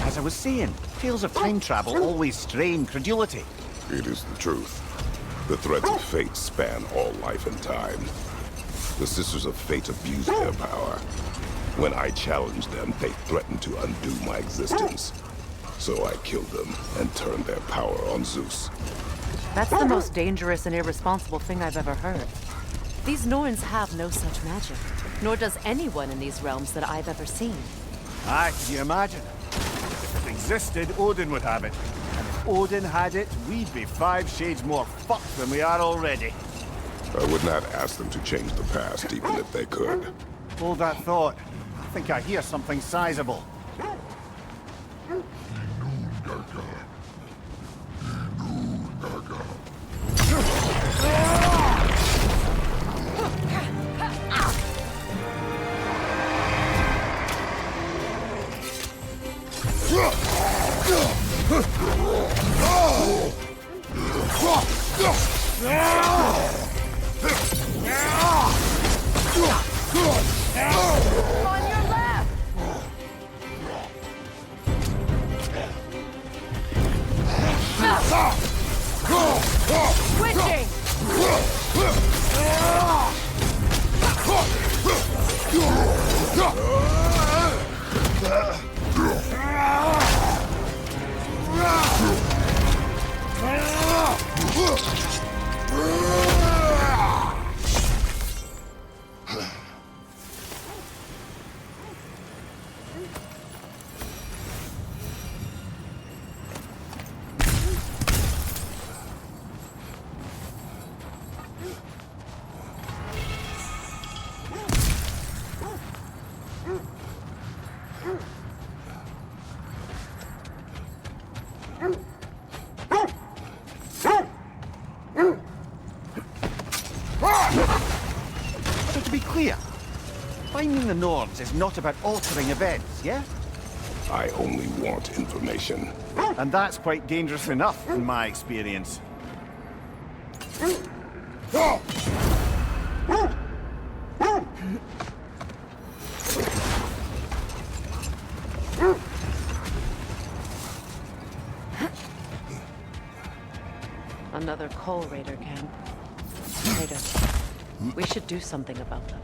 As I was saying, tales of time travel always strain credulity. It is the truth. The threads of fate span all life and time. The Sisters of Fate abuse their power. When I challenged them, they threatened to undo my existence. So I killed them and turned their power on Zeus. That's the most dangerous and irresponsible thing I've ever heard. These Norns have no such magic, nor does anyone in these realms that I've ever seen. Aye, can you imagine? If it existed, Odin would have it. And if Odin had it, we'd be 5 shades more fucked than we are already. I would not ask them to change the past, even if they could. Hold that thought. I think I hear something sizable. On your left! Switching! So to be clear, finding the Norns is not about altering events, yeah? I only want information. And that's quite dangerous enough, in my experience. Another Coal Raider camp. Kratos, we should do something about them.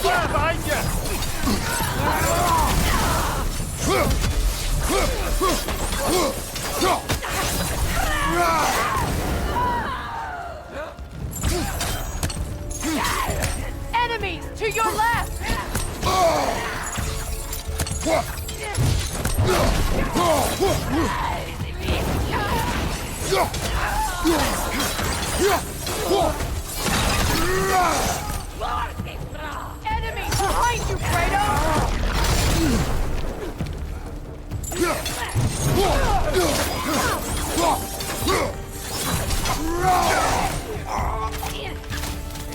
Behind you! Enemies to your left! Enemies behind you, Kratos!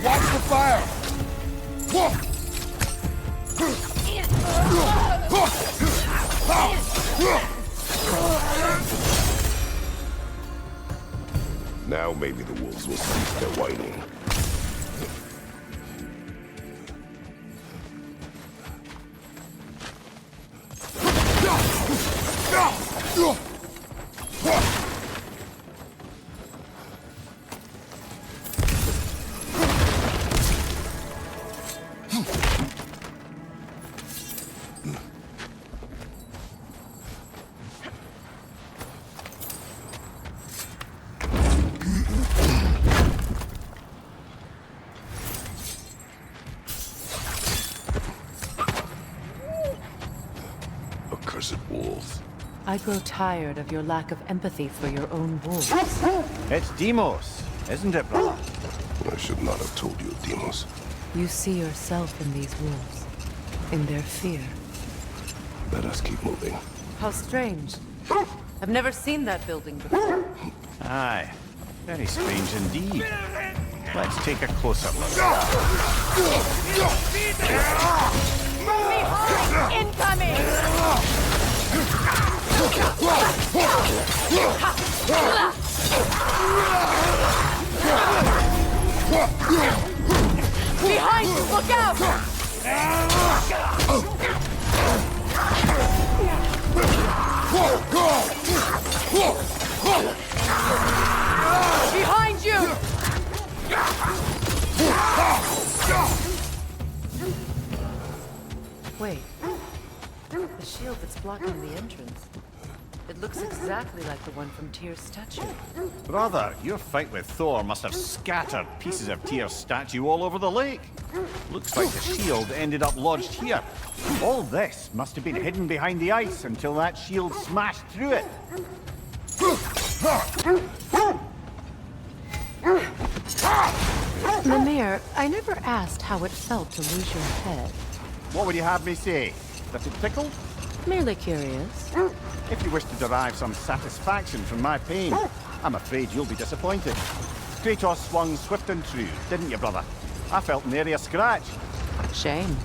Watch the fire! Now maybe the wolves will cease their whining. Accursed wolves. I grow tired of your lack of empathy for your own wolves. It's Deimos, isn't it, brother? I should not have told you, Deimos. You see yourself in these wolves, in their fear. Let us keep moving. How strange. I've never seen that building before. Aye, very strange indeed. Let's take a closer look. Behind! Incoming! Behind you! Look out! Behind you! Wait. The shield that's blocking the entrance. It looks exactly like the one from Tyr's statue. Brother, your fight with Thor must have scattered pieces of Tyr's statue all over the lake. Looks like the shield ended up lodged here. All this must have been hidden behind the ice until that shield smashed through it. Mimir, I never asked how it felt to lose your head. What would you have me say? That it tickled? Merely curious. If you wish to derive some satisfaction from my pain, I'm afraid you'll be disappointed. Kratos swung swift and true, didn't you, brother? I felt nary a scratch. Shame.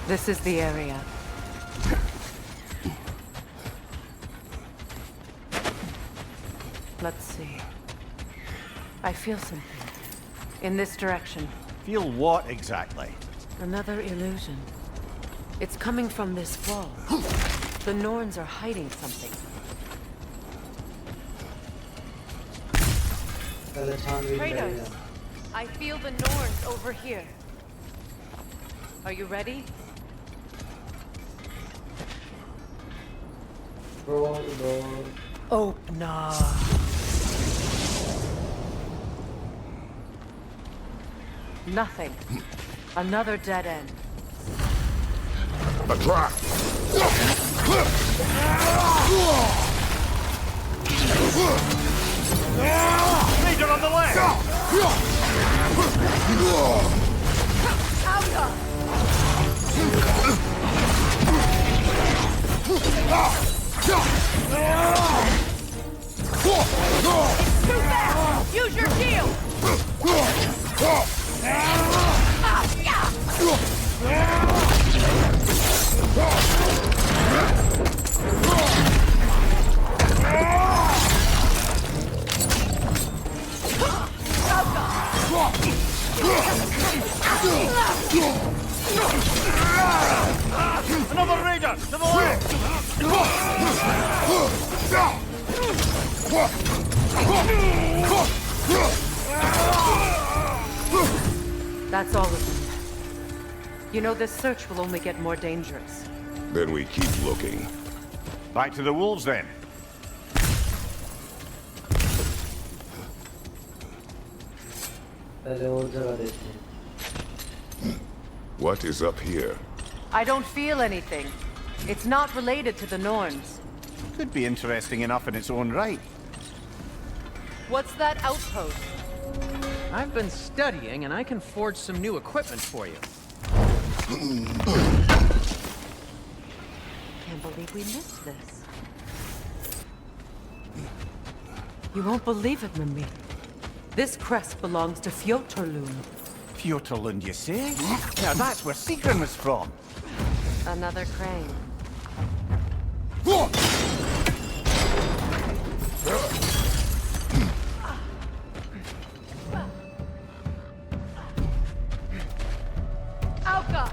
This is the area. Let's see. I feel something. In this direction. Feel what exactly? Another illusion. It's coming from this wall. The Norns are hiding something. Kratos, I feel the Norns over here. Are you ready? Open up. Nothing. Another dead end. A trap! Major on the left! Too fast! Use your shield! Another raider! To the left! That's all of them. You know, this search will only get more dangerous. Then we keep looking. Back to the wolves, then. पहले और जगह देखते हैं। What is up here? I don't feel anything. It's not related to the Norns. Could be interesting enough in its own right. What's that outpost? I've been studying, and I can forge some new equipment for you. Can't believe we missed this. You won't believe it, Mimir. This crest belongs to Fjotorlund. Fjotorlund, you say? Now that's where Sigrun was from. Another crane. Alka!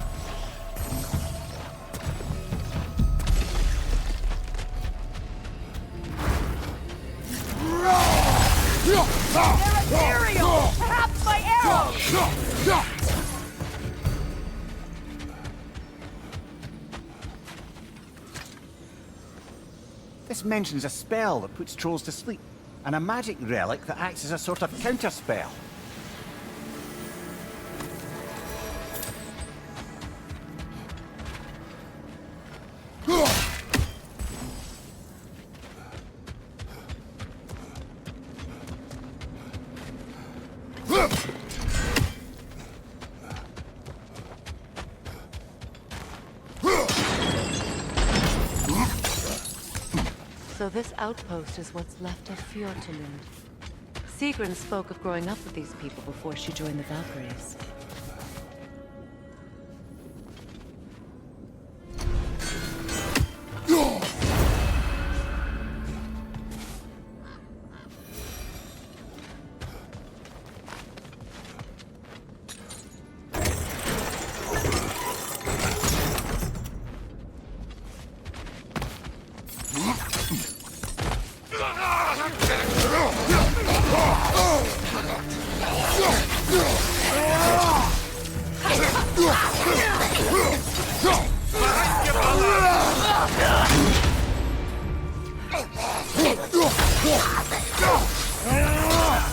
They're ethereal! Perhaps my arrows! This mentions a spell that puts trolls to sleep, and a magic relic that acts as a sort of counterspell. So this outpost is what's left of Fjotorlund. Sigrun spoke of growing up with these people before she joined the Valkyries.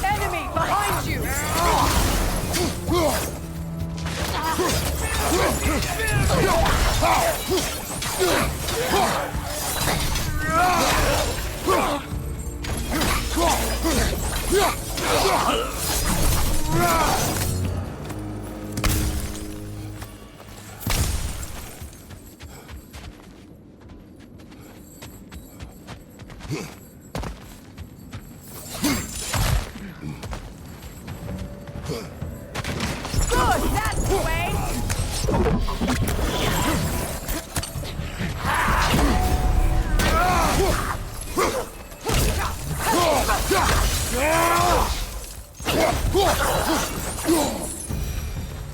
Enemy behind you! Good, that's the way!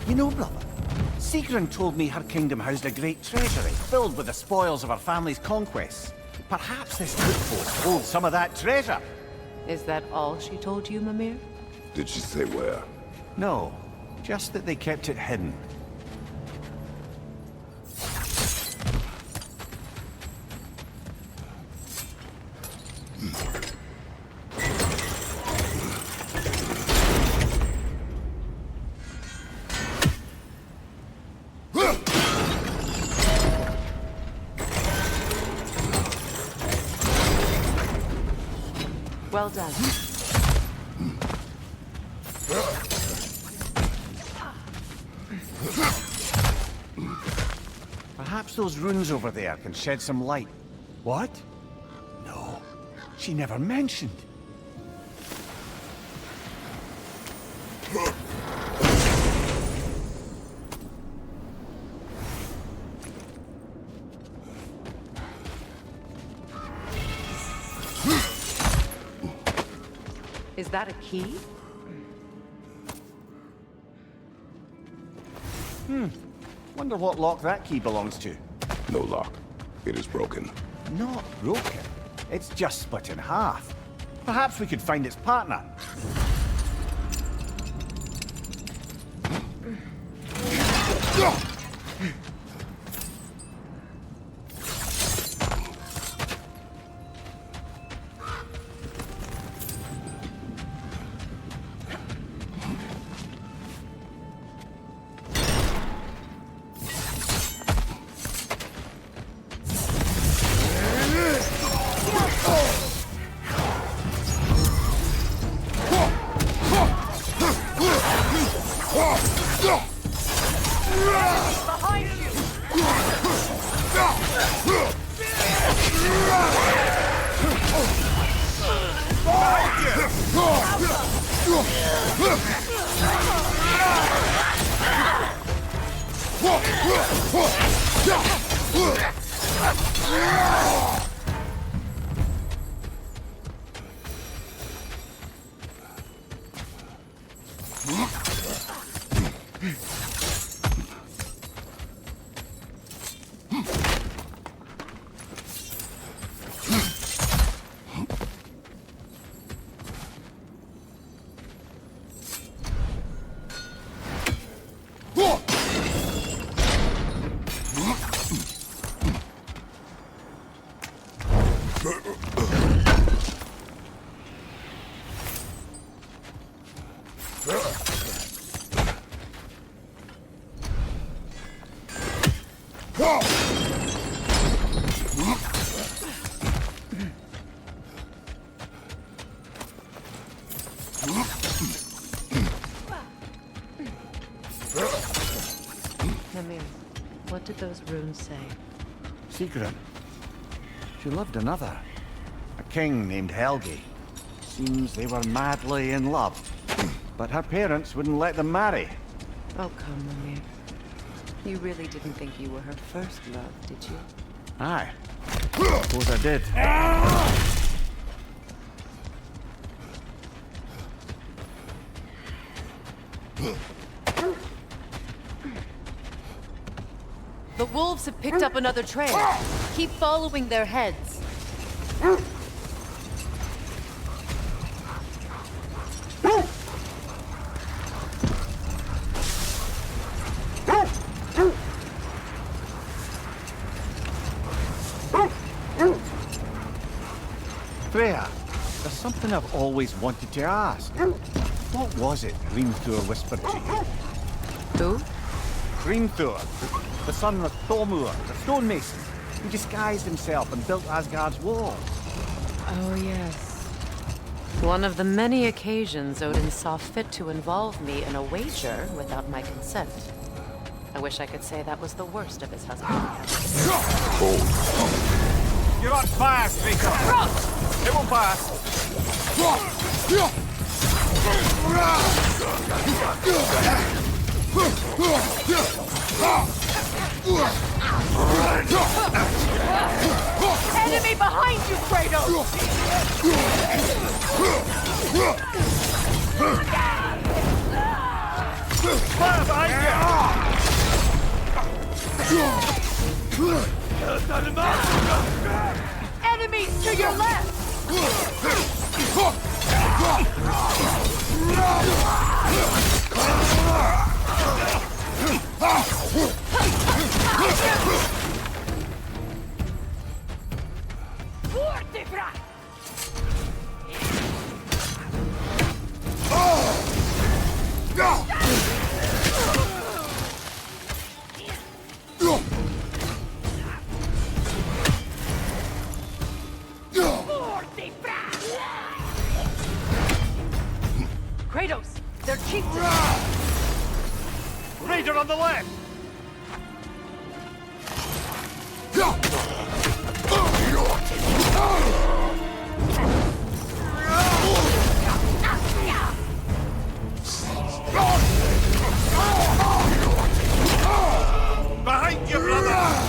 You know, brother, Sigrun told me her kingdom housed a great treasury filled with the spoils of her family's conquests. Perhaps this outpost holds some of that treasure. Is that all she told you, Mimir? Did she say where? No, just that they kept it hidden. Well done. Perhaps those runes over there can shed some light. What? No, she never mentioned. Is that a key? Wonder what lock that key belongs to. No lock. It is broken. Not broken. It's just split in half. Perhaps we could find its partner. Namir, what did those runes say? Secret. She loved another. A king named Helgi. Seems they were madly in love. But her parents wouldn't let them marry. Oh, come, Namir. You really didn't think you were her first love, did you? Aye. Suppose I did. The wolves have picked up another trail. Keep following their heads. Freya, there's something I've always wanted to ask. What was it Thor whispered to you? Who? Thor, the son of Thormur, the stonemason, who disguised himself and built Asgard's wall. Oh, yes. One of the many occasions Odin saw fit to involve me in a wager without my consent. I wish I could say that was the worst of his husband. You're on fire, Rico! It won't pass! Enemy behind you, Kratos! Fire behind you! Enemies to your left! Here on the left! Behind you, brother!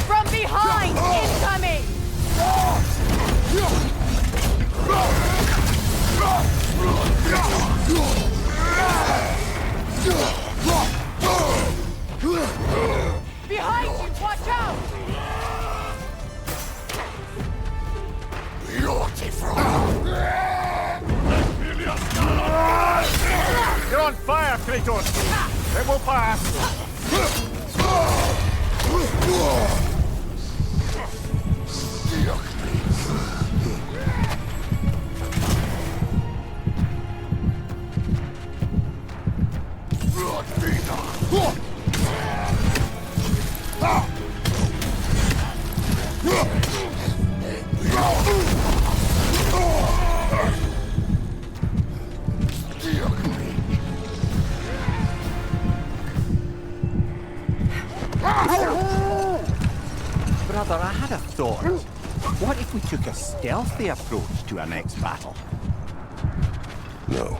From behind! Incoming! Behind you! Watch out! Beautiful! You're on fire, Kratos! It will pass! Brother, I had a thought. What if we took a stealthy approach to our next battle? No.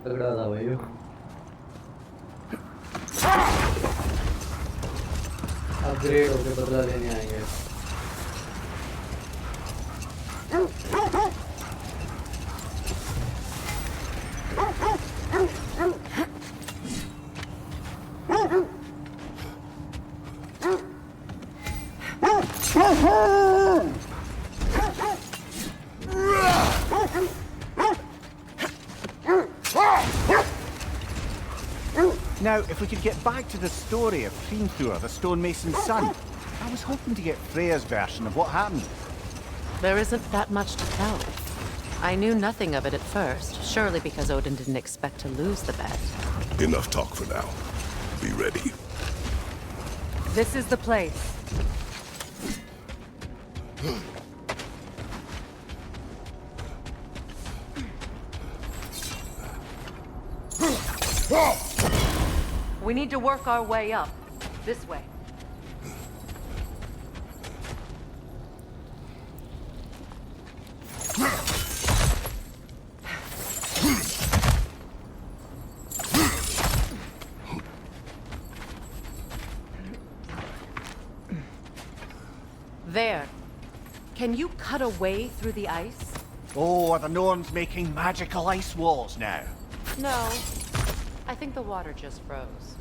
तगड़ा था भाई upgrade होके बदला लेने आएंगे Now, if we could get back to the story of Thor, the stonemason's son, I was hoping to get Freya's version of what happened. There isn't that much to tell. I knew nothing of it at first, surely because Odin didn't expect to lose the bet. Enough talk for now. Be ready. This is the place. We need to work our way up. This way. There. Can you cut a way through the ice? Oh, are the Norns making magical ice walls now? No. I think the water just froze.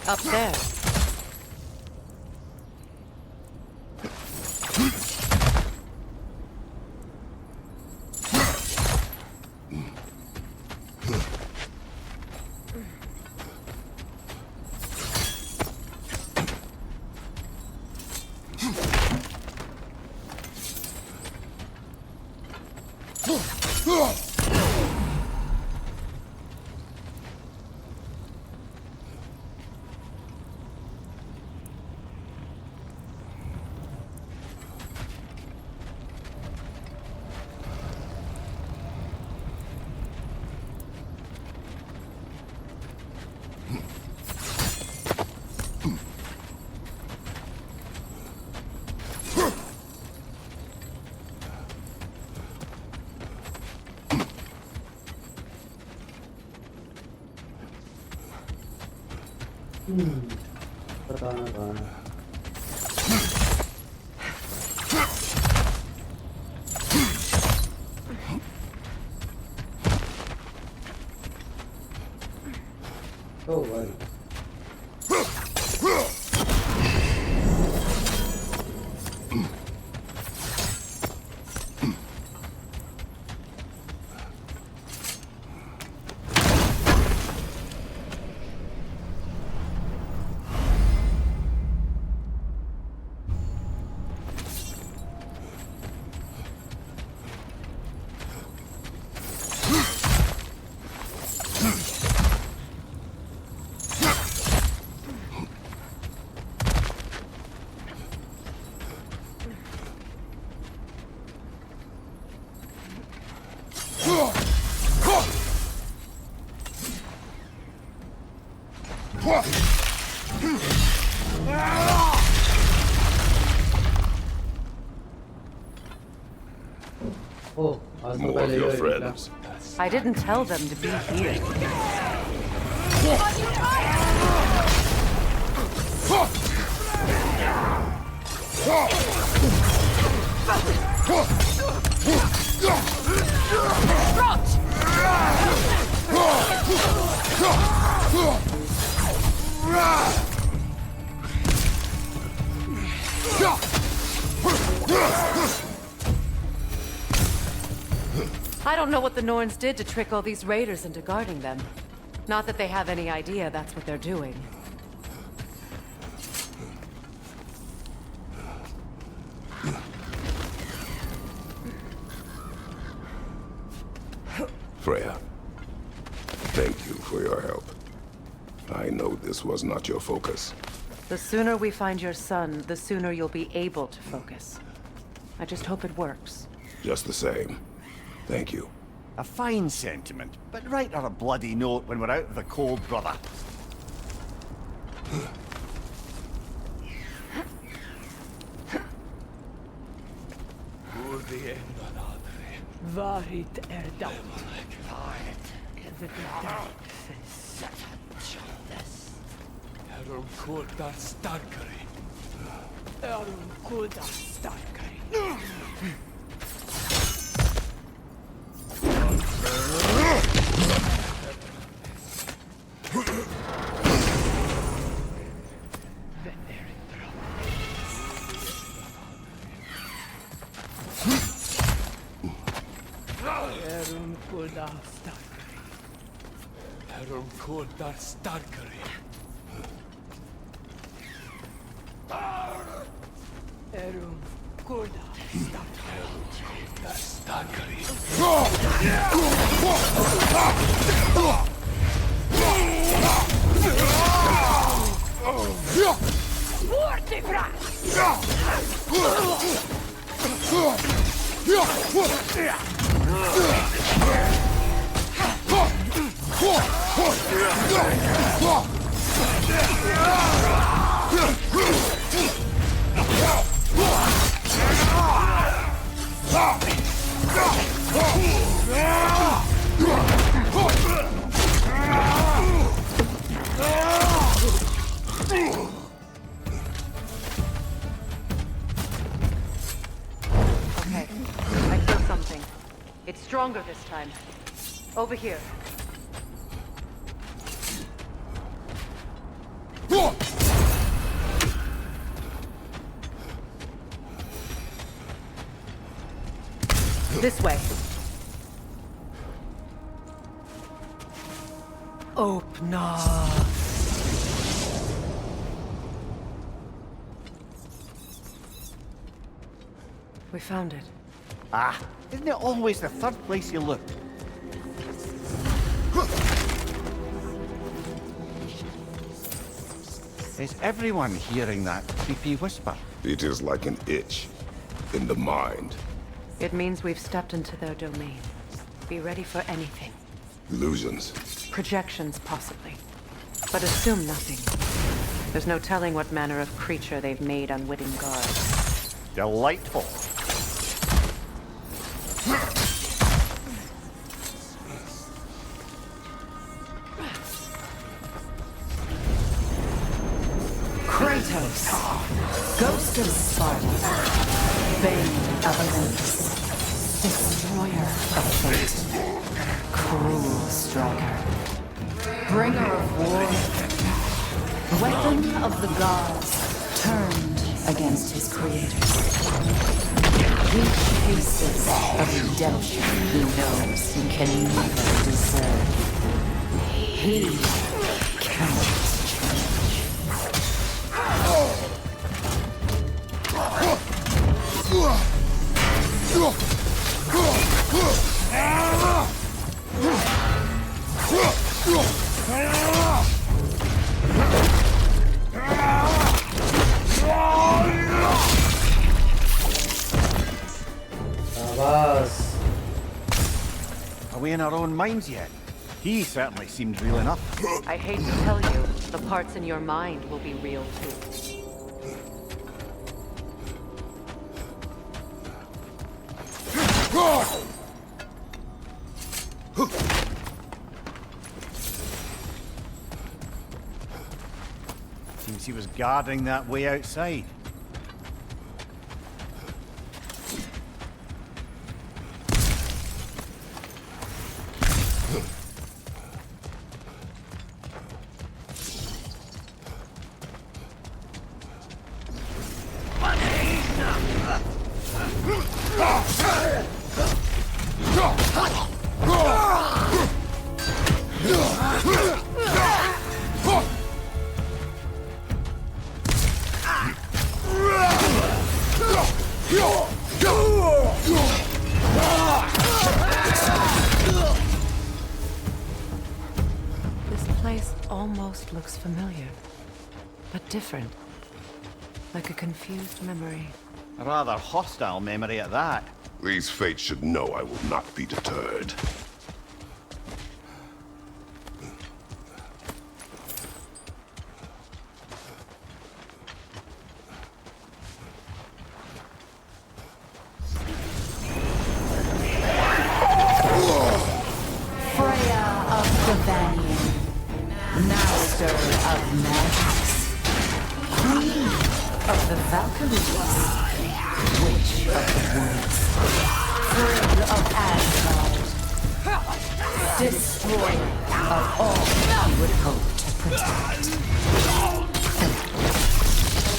Up there. बताना कहाँ है? Oh, भाई. More of your friends. I didn't tell them to be here. I don't know what the Norns did to trick all these raiders into guarding them. Not that they have any idea that's what they're doing. Freya, thank you for your help. I know this was not your focus. The sooner we find your son, the sooner you'll be able to focus. I just hope it works. Just the same. Thank you. A fine sentiment, but write her a bloody note when we're out of the cold, brother. Varit daut. Erum kodar starkare. Erum kodar starkare. Erum kodar starkare. Erum kodar starkare. Erum kodar starkare. Okay, I feel something. It's stronger this time. Over here. This way. Open up. We found it. Ah, isn't it always the third place you look? Is everyone hearing that creepy whisper? It is like an itch in the mind. It means we've stepped into their domain. Be ready for anything. Illusions. Projections, possibly. But assume nothing. There's no telling what manner of creature they've made unwitting guard. Delightful. Kratos, Ghost of Sparta, Bane of Olympus, Destroyer of Fate, Cruel Striker, Bringer of War, Weapon of the Gods, turned against his creators. He chases a redemption he knows he can never deserve. He cannot Bas. Are we in our own minds yet? He certainly seemed real enough. I hate to tell you, the parts in your mind will be real too. Seems he was guarding that way outside. This place almost looks familiar, but different. Like a confused memory. A rather hostile memory at that. These fates should know I will not be deterred. Freya of Gavanian, Master of Magics, Queen of the Valkyries, Witch of the Woods, Friend of Asgard, Destroyer of all he would hope to protect.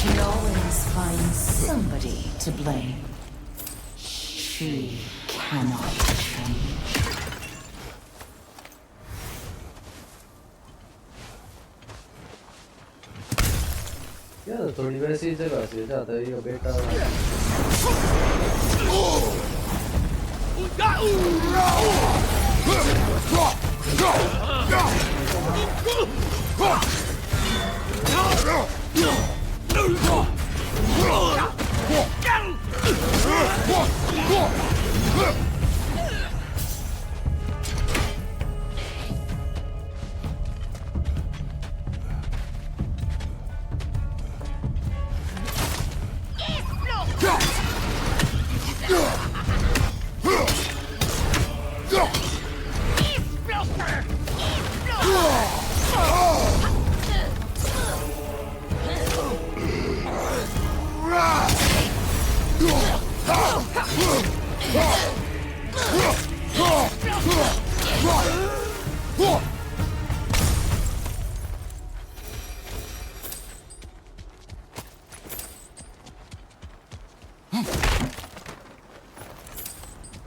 He always finds somebody to blame. She cannot change. यार थोड़ी वैसी जगह से जाता है ये बेटा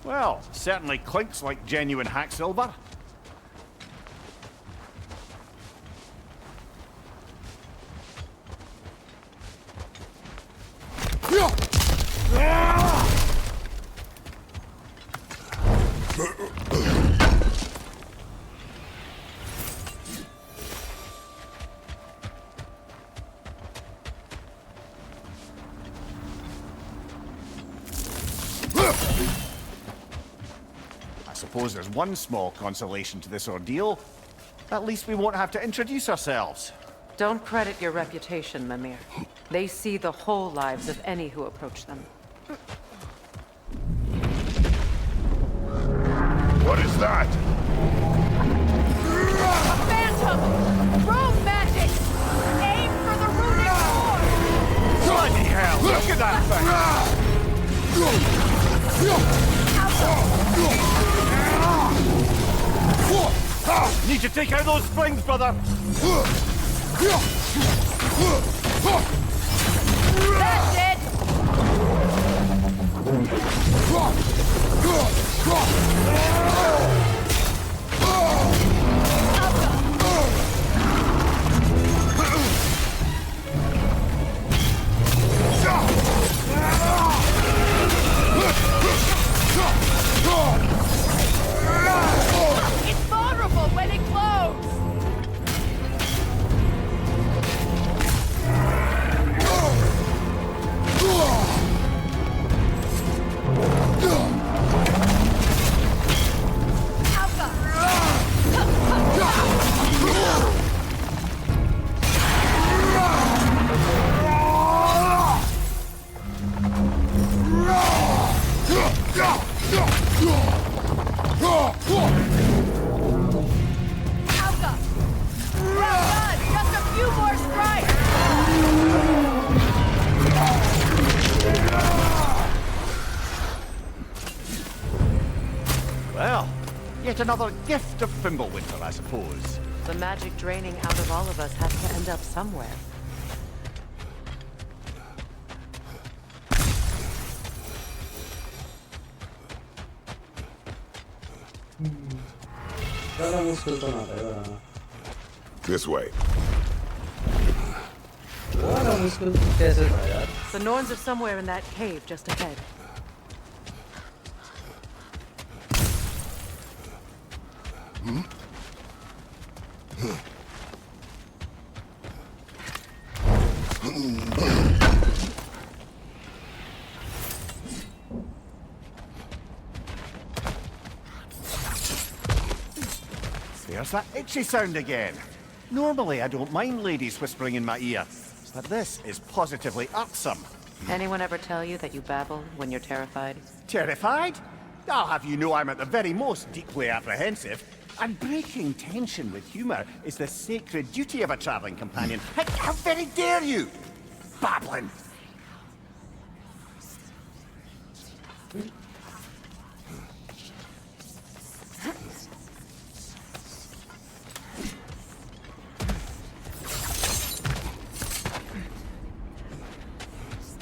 Well, certainly clinks like genuine hack silver. I suppose there's one small consolation to this ordeal. At least we won't have to introduce ourselves. Don't credit your reputation, Mimir. They see the whole lives of any who approach them. What is that? A phantom! Room magic! Aim for the runic core! damn thing! Need to take out those springs, brother! That's it! It's vulnerable when it glows! Well, yet another gift of Fimbulwinter, I suppose. The magic draining out of all of us has to end up somewhere. This way. The Norns are somewhere in that cave just ahead. There's that itchy sound again. Normally I don't mind ladies whispering in my ear, but this is positively irksome. Anyone ever tell you that you babble when you're terrified? Terrified? I'll have you know I'm at the very most deeply apprehensive. And breaking tension with humour is the sacred duty of a travelling companion. How very dare you! Babbling!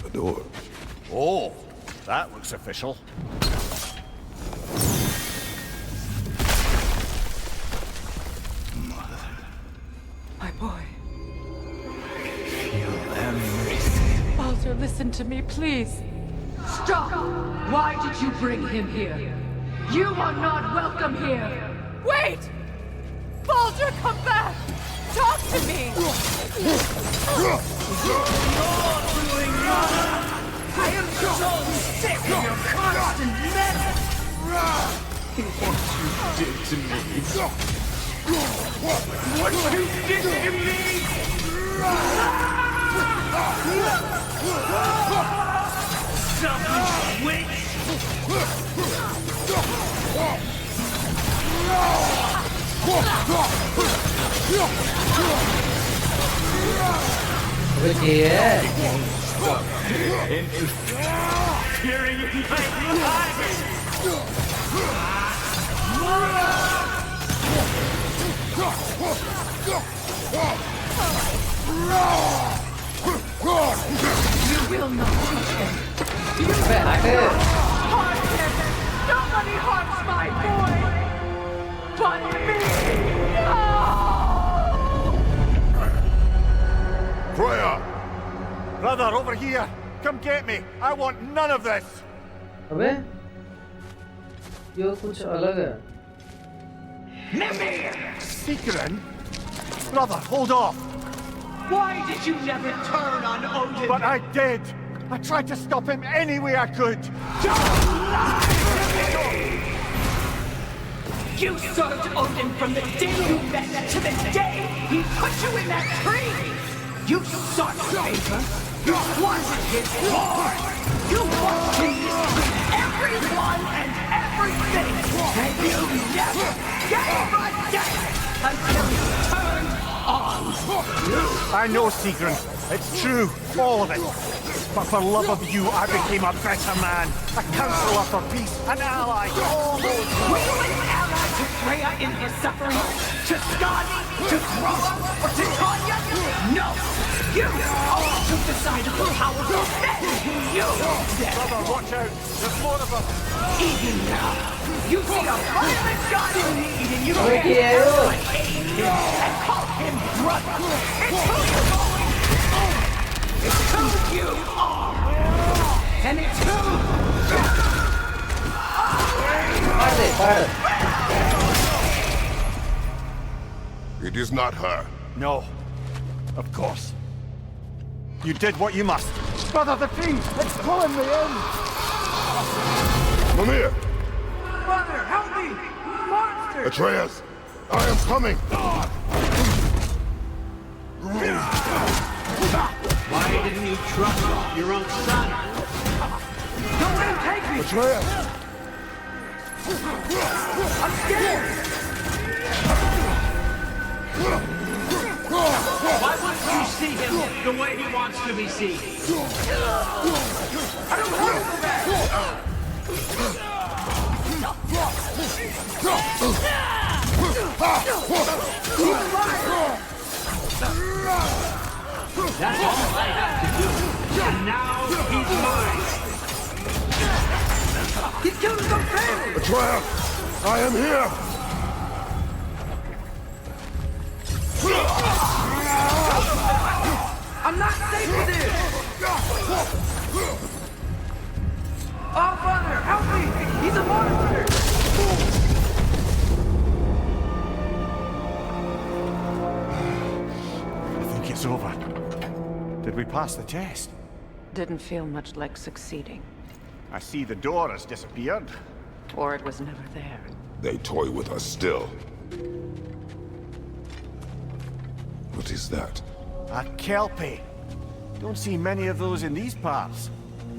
The door. Oh, that looks official. My boy. Feel everything. Baldur, listen to me, please. Stop! Why did you bring him here? You are not welcome here! Wait! Baldur, come back! Talk to me! I am so sick of your constant menace! What you did to me! What you did to me! Selfish witch! Interfering in my life! You will not touch him! You will not harm him! Nobody harms my boy! But me! No! Freya! Brother, over here! Come get me! I want none of this! अबे ये कुछ अलग है Secret? Brother, hold off! Why did you never turn on Odin? But I did! I tried to stop him any way I could! Don't lie to me! You served Odin from the day you met to the day he put you in that tree! You sought favor! You wanted his sword! You walked in with everyone and everything! And you never gave a damn until you turned on! I know, Sigrun. It's true. All of it. But for love of you, I became a better man. A counselor for peace, an ally to all those... Were you an ally to Freya in her suffering? To Skadi? To Groa? Or to Tanya? No! You all took the side of the powerful men! You! Brother, watch out! There's more of them! Even now, you see a violent god in need and you Okay, can't yo. help but aid him and call him brother! It's who you're going for! It's who you are! And it's who you are! It is not her. No. Of course. You did what you must. Brother, the tree! It's pulling me in! Mimir! Mother, help me! Monster! Atreus! I am coming! Why didn't you trust your own son? Don't let him take me! Atreus! I'm scared! Why wouldn't you see him the way he wants to be seen? I don't want to go back! That's all I have to do. And now he's mine. He's killed his own family! Atreus! I am here! I'm not safe with this! Oh, Father, help me! He's a monster! I think it's over. Did we pass the test? Didn't feel much like succeeding. I see the door has disappeared. Or it was never there. They toy with us still. What is that? A Kelpie. Don't see many of those in these parts.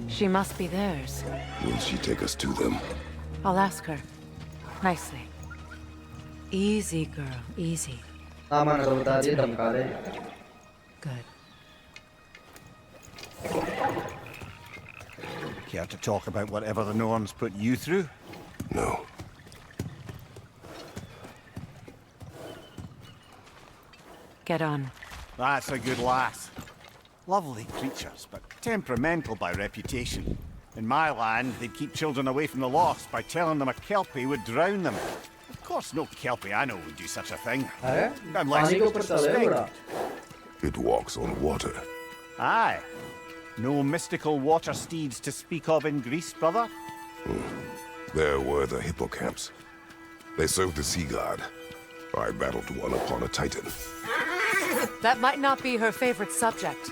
She must be theirs. Will she take us to them? I'll ask her. Nicely. Easy, girl. Easy. Good. Care to talk about whatever the Norns put you through? No. Get on. That's a good lass. Lovely creatures, but temperamental by reputation. In my land, they'd keep children away from the lost by telling them a Kelpie would drown them. Of course, no Kelpie I know would do such a thing. Unless it was disrespect. It walks on water. Aye. No mystical water steeds to speak of in Greece, brother? There were the hippocamps. They served the sea god. I battled one upon a titan. That might not be her favorite subject.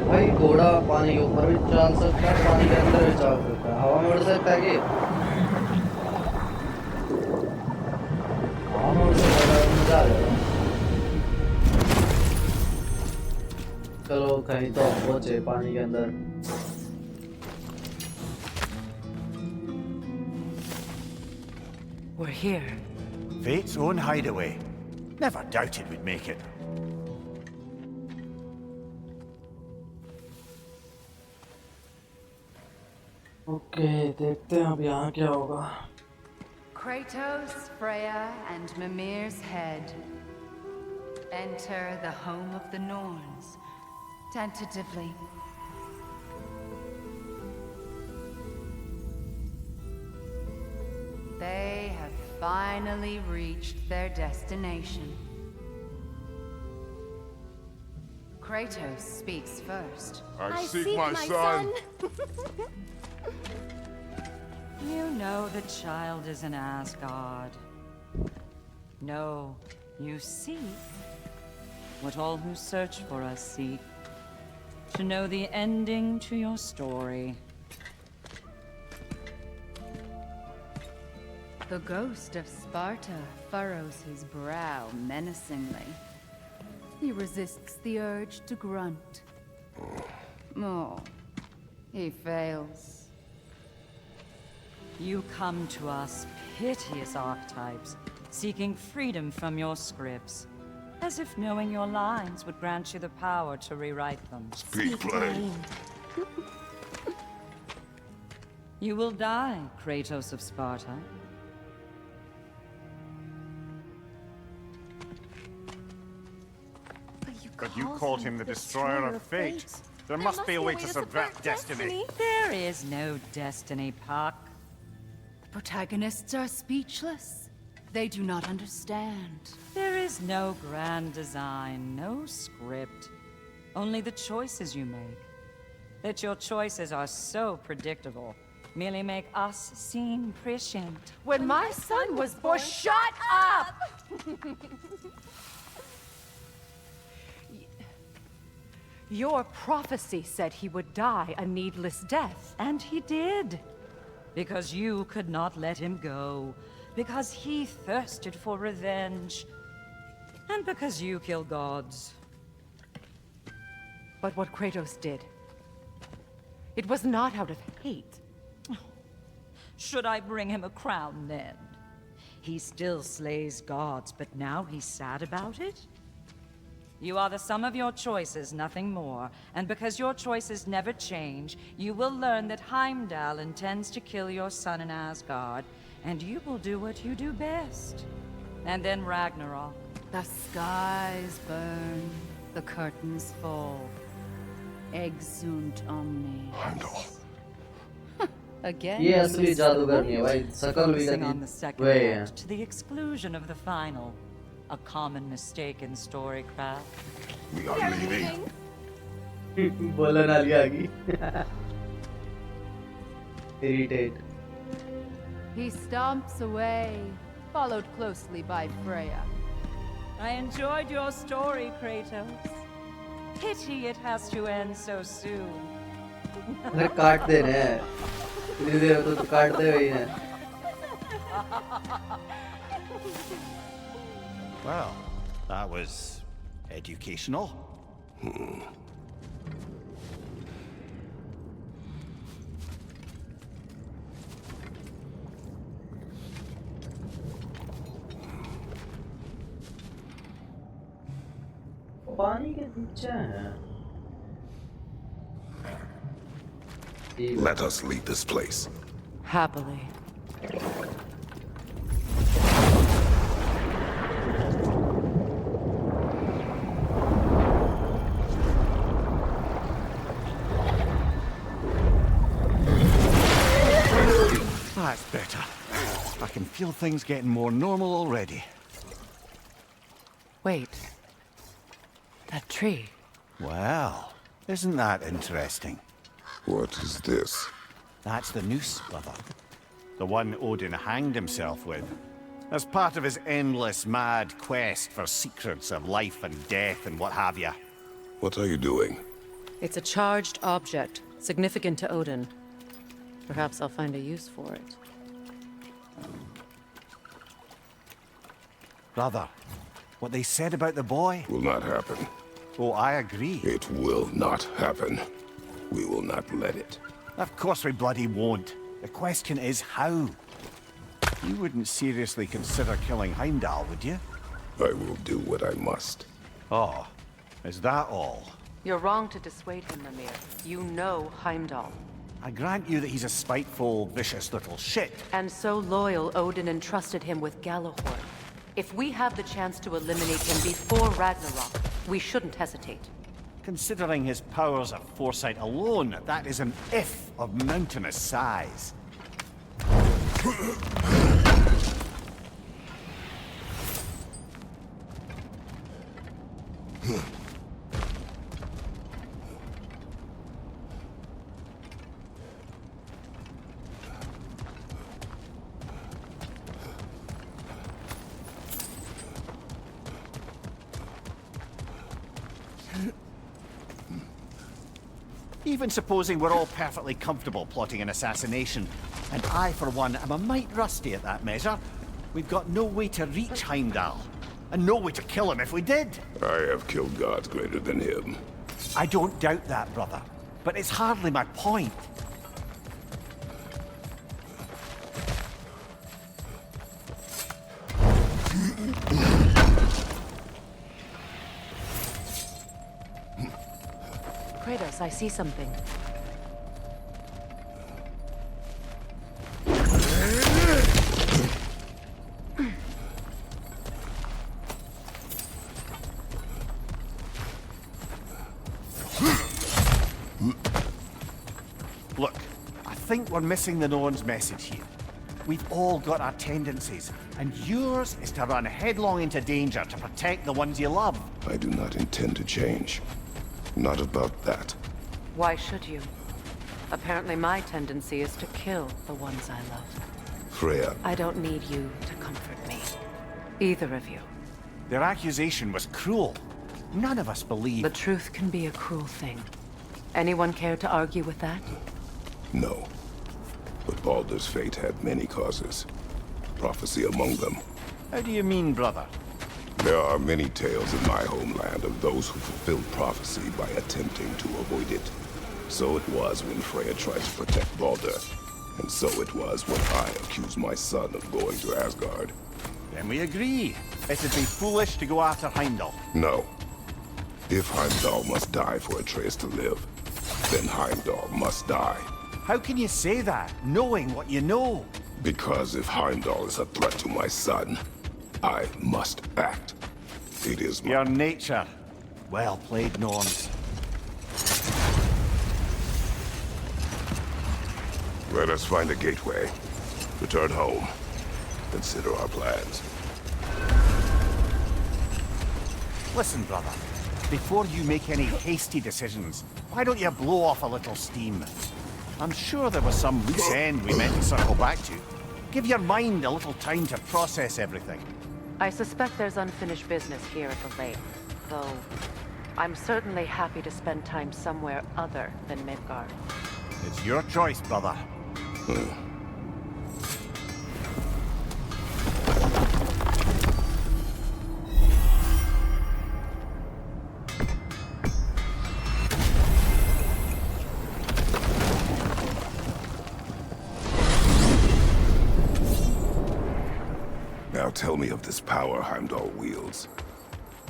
भाई घोड़ा पानी के ऊपर भी चल सकता है, पानी के अंदर भी चल सकता है, हवा में उड़ सकता है कि हवा में उड़ सकता है, मजा आ जाएगा। चलो कहीं तो पहुंचे पानी के अंदर। We're here. Fate's own hideaway. Never doubted we'd make it. Okay, देखते हैं अब यहाँ क्या होगा। Kratos, Freya, and Mimir's head. Enter the home of the Norns. Tentatively. They have finally reached their destination. Kratos speaks first. I seek my son. You know the child is in Asgard. No, you seek what all who search for us seek. To know the ending to your story. The ghost of Sparta furrows his brow menacingly. He resists the urge to grunt. Oh, he fails. You come to us, piteous archetypes, seeking freedom from your scripts. As if knowing your lines would grant you the power to rewrite them. Speak plain. You will die, Kratos of Sparta. But you called him the destroyer of fate. There must be a way to subvert destiny. There is no destiny, Puck. The protagonists are speechless. They do not understand. There is no grand design, no script. Only the choices you make. That your choices are so predictable merely make us seem prescient. When my son was born, shut up! Your prophecy said he would die a needless death. And he did. Because you could not let him go. Because he thirsted for revenge. And because you kill gods. But what Kratos did, it was not out of hate. Should I bring him a crown then? He still slays gods, but now he's sad about it? You are the sum of your choices, nothing more. And because your choices never change, you will learn that Heimdall intends to kill your son in Asgard, and you will do what you do best. And then Ragnarok. The skies burn, the curtains fall. Exunt omnes. Heimdall. Again. ये असली जादूगर नहीं है भाई, शकल भी Focusing on the कभी second वही है. act to the exclusion of the final. A common mistake in storycraft. We are leaving. बोला नाली आ गई. Irritate. He stomps away, followed closely by Freya. I enjoyed your story, Kratos. Pity it has to end so soon. अरे काट दे रहे हैं. इतनी देर तो काटते हुए हैं. Well, that was educational. पानी के नीचे हैं. Let us leave this place. Happily. That's better. I can feel things getting more normal already. Wait. That tree. Well, isn't that interesting? What is this? That's the noose, brother. The one Odin hanged himself with. As part of his endless, mad quest for secrets of life and death and what have you. What are you doing? It's a charged object, significant to Odin. Perhaps I'll find a use for it. Brother, what they said about the boy? Will not happen. Oh, I agree. It will not happen. We will not let it. Of course we bloody won't. The question is how. You wouldn't seriously consider killing Heimdall, would you? I will do what I must. Oh, is that all? You're wrong to dissuade him, Mimir. You know Heimdall. I grant you that he's a spiteful, vicious little shit. And so loyal, Odin entrusted him with Gjallarhorn. If we have the chance to eliminate him before Ragnarok, we shouldn't hesitate. Considering his powers of foresight alone, that is an if of mountainous size. Even supposing we're all perfectly comfortable plotting an assassination, and I, for one, am a mite rusty at that measure, we've got no way to reach Heimdall, and no way to kill him if we did. I have killed gods greater than him. I don't doubt that, brother, but it's hardly my point. Kratos, I see something. Look, I think we're missing the Norn's message here. We've all got our tendencies, and yours is to run headlong into danger to protect the ones you love. I do not intend to change. Not about that. Why should you? Apparently my tendency is to kill the ones I love. Freya. I don't need you to comfort me. Either of you. Their accusation was cruel. None of us believe... The truth can be a cruel thing. Anyone care to argue with that? No. But Baldur's fate had many causes. Prophecy among them. How do you mean, brother? There are many tales in my homeland of those who fulfilled prophecy by attempting to avoid it. So it was when Freya tried to protect Baldur. And so it was when I accused my son of going to Asgard. Then we agree. It'd be foolish to go after Heimdall. No. If Heimdall must die for Atreus to live, then Heimdall must die. How can you say that, knowing what you know? Because if Heimdall is a threat to my son, I must act. It is your nature. Well played, Norns. Let us find a gateway. Return home. Consider our plans. Listen, brother. Before you make any hasty decisions, why don't you blow off a little steam? I'm sure there was some loose end we meant to circle back to. Give your mind a little time to process everything. I suspect there's unfinished business here at the lake, though I'm certainly happy to spend time somewhere other than Midgard. It's your choice, brother. Now tell me of this power Heimdall wields.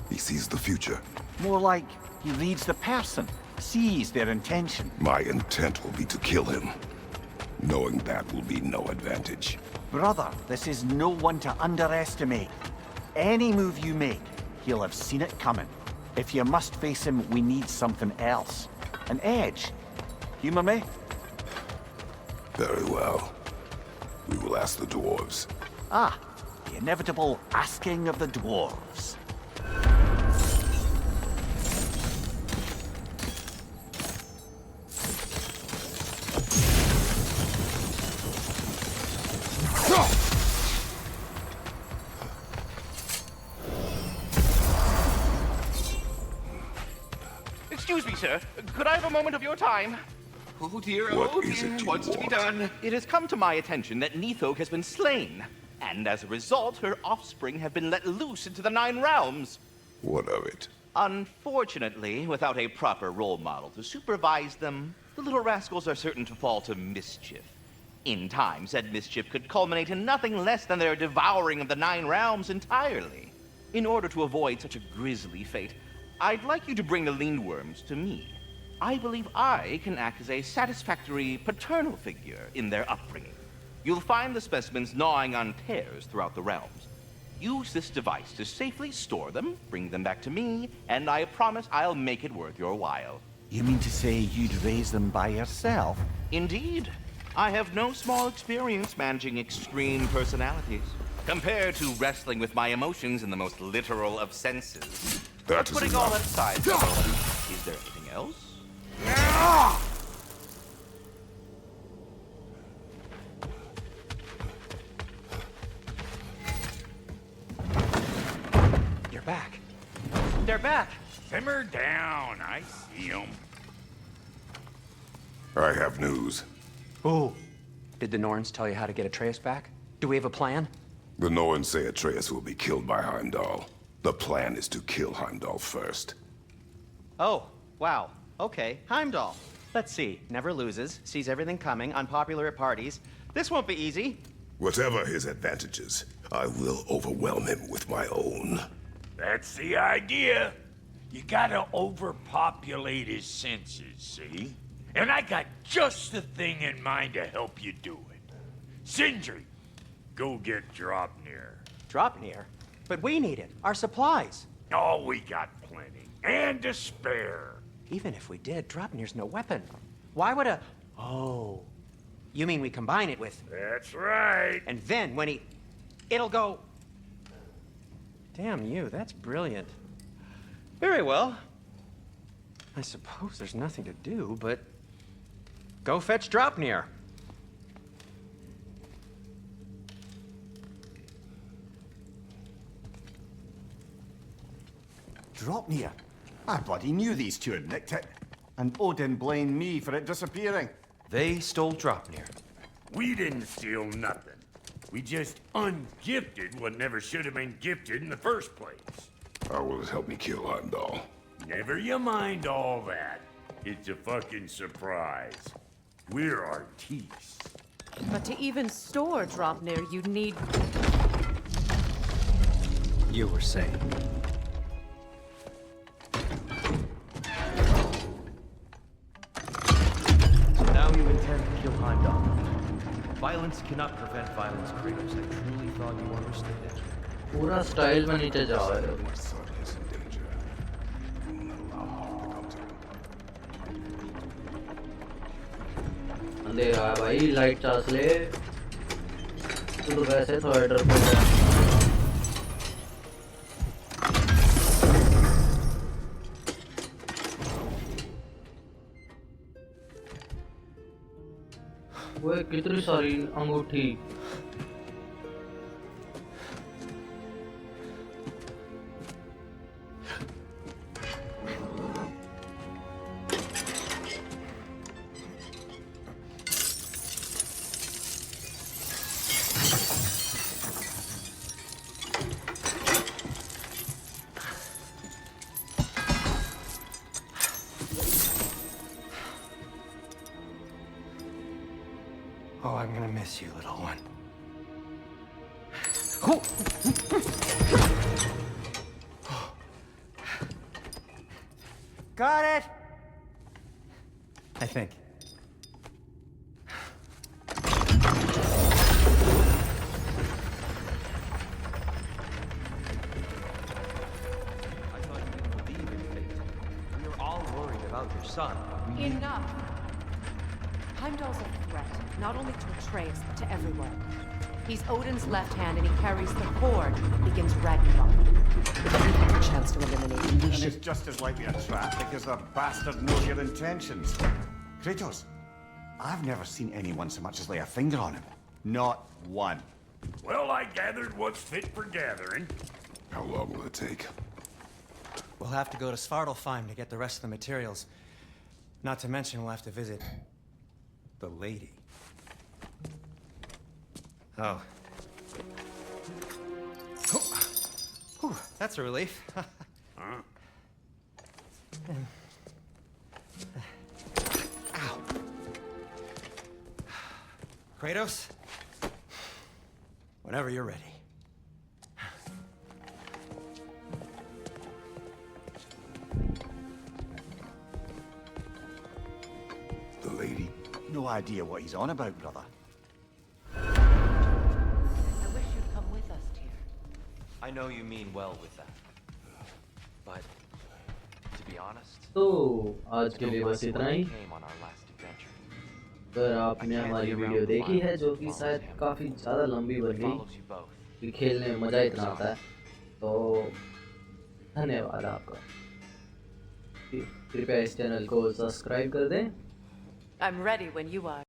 He sees the future. More like he reads the person, sees their intention. My intent will be to kill him. Knowing that will be no advantage. Brother, this is no one to underestimate. Any move you make, he'll have seen it coming. If you must face him, we need something else. An edge. Humor me? Very well. We will ask the dwarves. Ah, the inevitable asking of the dwarves. Excuse me, sir. Could I have a moment of your time? Oh dear, What is it you what's to be want? done? It has come to my attention that Nithok has been slain, and as a result, her offspring have been let loose into the Nine Realms. What of it? Unfortunately, without a proper role model to supervise them, the little rascals are certain to fall to mischief. In time, said mischief could culminate in nothing less than their devouring of the Nine Realms entirely. In order to avoid such a grisly fate, I'd like you to bring the Lindworms to me. I believe I can act as a satisfactory paternal figure in their upbringing. You'll find the specimens gnawing on tears throughout the realms. Use this device to safely store them, bring them back to me, and I promise I'll make it worth your while. You mean to say you'd raise them by yourself? Indeed. I have no small experience managing extreme personalities, compared to wrestling with my emotions in the most literal of senses. That is Putting enough. all that aside for a moment, is there anything else? You're back. They're back. Simmer down. I see them. I have news. Oh. Did the Norns tell you how to get Atreus back? Do we have a plan? The Norns say Atreus will be killed by Heimdall. The plan is to kill Heimdall first. Oh, wow. Okay, Heimdall. Let's see. Never loses, sees everything coming, unpopular at parties. This won't be easy. Whatever his advantages, I will overwhelm him with my own. That's the idea. You gotta overpopulate his senses, see? And I got just the thing in mind to help you do it. Sindri, go get Dropnir. Dropnir? But we need it. Our supplies. Oh, we got plenty. And to spare. Even if we did, Dropnir's no weapon. Why would a... Oh. You mean we combine it with... That's right. And then when he... It'll go... Damn you, that's brilliant. Very well. I suppose there's nothing to do, but... Go fetch Dropnir. Dropnir? I bloody knew these two had nicked it. And Odin blamed me for it disappearing. They stole Dropnir. We didn't steal nothing. We just ungifted what never should have been gifted in the first place. How will it help me kill Heimdall? Never you mind all that. It's a fucking surprise. We're artistes. But to even store Dropnir, you'd need... You were saying. So now you intend to kill Heimdall. Violence cannot prevent violence, Kratos. I truly thought you understood that. पूरा style में नीचे जा रहे हो। My son is in danger. Do not allow harm to come to him. अंधेरा है भाई, light charge ले। तू तो वैसे थोड़ा डरपोक है। वो कितनी सारी अंगूठी। Oh, I'm gonna miss you, little one. Got it! I think. I thought you didn't believe in fate. We are all worried about your son. Enough! Heimdall's a threat, not only to Atreus, but to everyone. He's Odin's left hand, and he carries the cord that begins Ragnarök. If we have a chance to eliminate him, we And should... it's just as likely a trap because the bastard knows your intentions. Kratos, I've never seen anyone so much as lay a finger on him. Not one. Well, I gathered what's fit for gathering. How long will it take? We'll have to go to Svartalfheim to get the rest of the materials. Not to mention we'll have to visit the lady. Oh. Whew, that's a relief. Huh? Ow. Kratos? Whenever you're ready. The lady? No idea what he's on about, brother. I wish you'd come with us, Tyr. I know you mean well with that. But, to be honest, तो आज के लिए बस इतना ही। came on our last adventure. अगर आपने हमारी video देखी है जो कि शायद काफ़ी ज़्यादा लंबी बन गई कि खेलने में मज़ा इतना आता है, तो धन्यवाद आपका। कृपया इस चैनल को सब्सक्राइब कर दें। I'm ready when you are.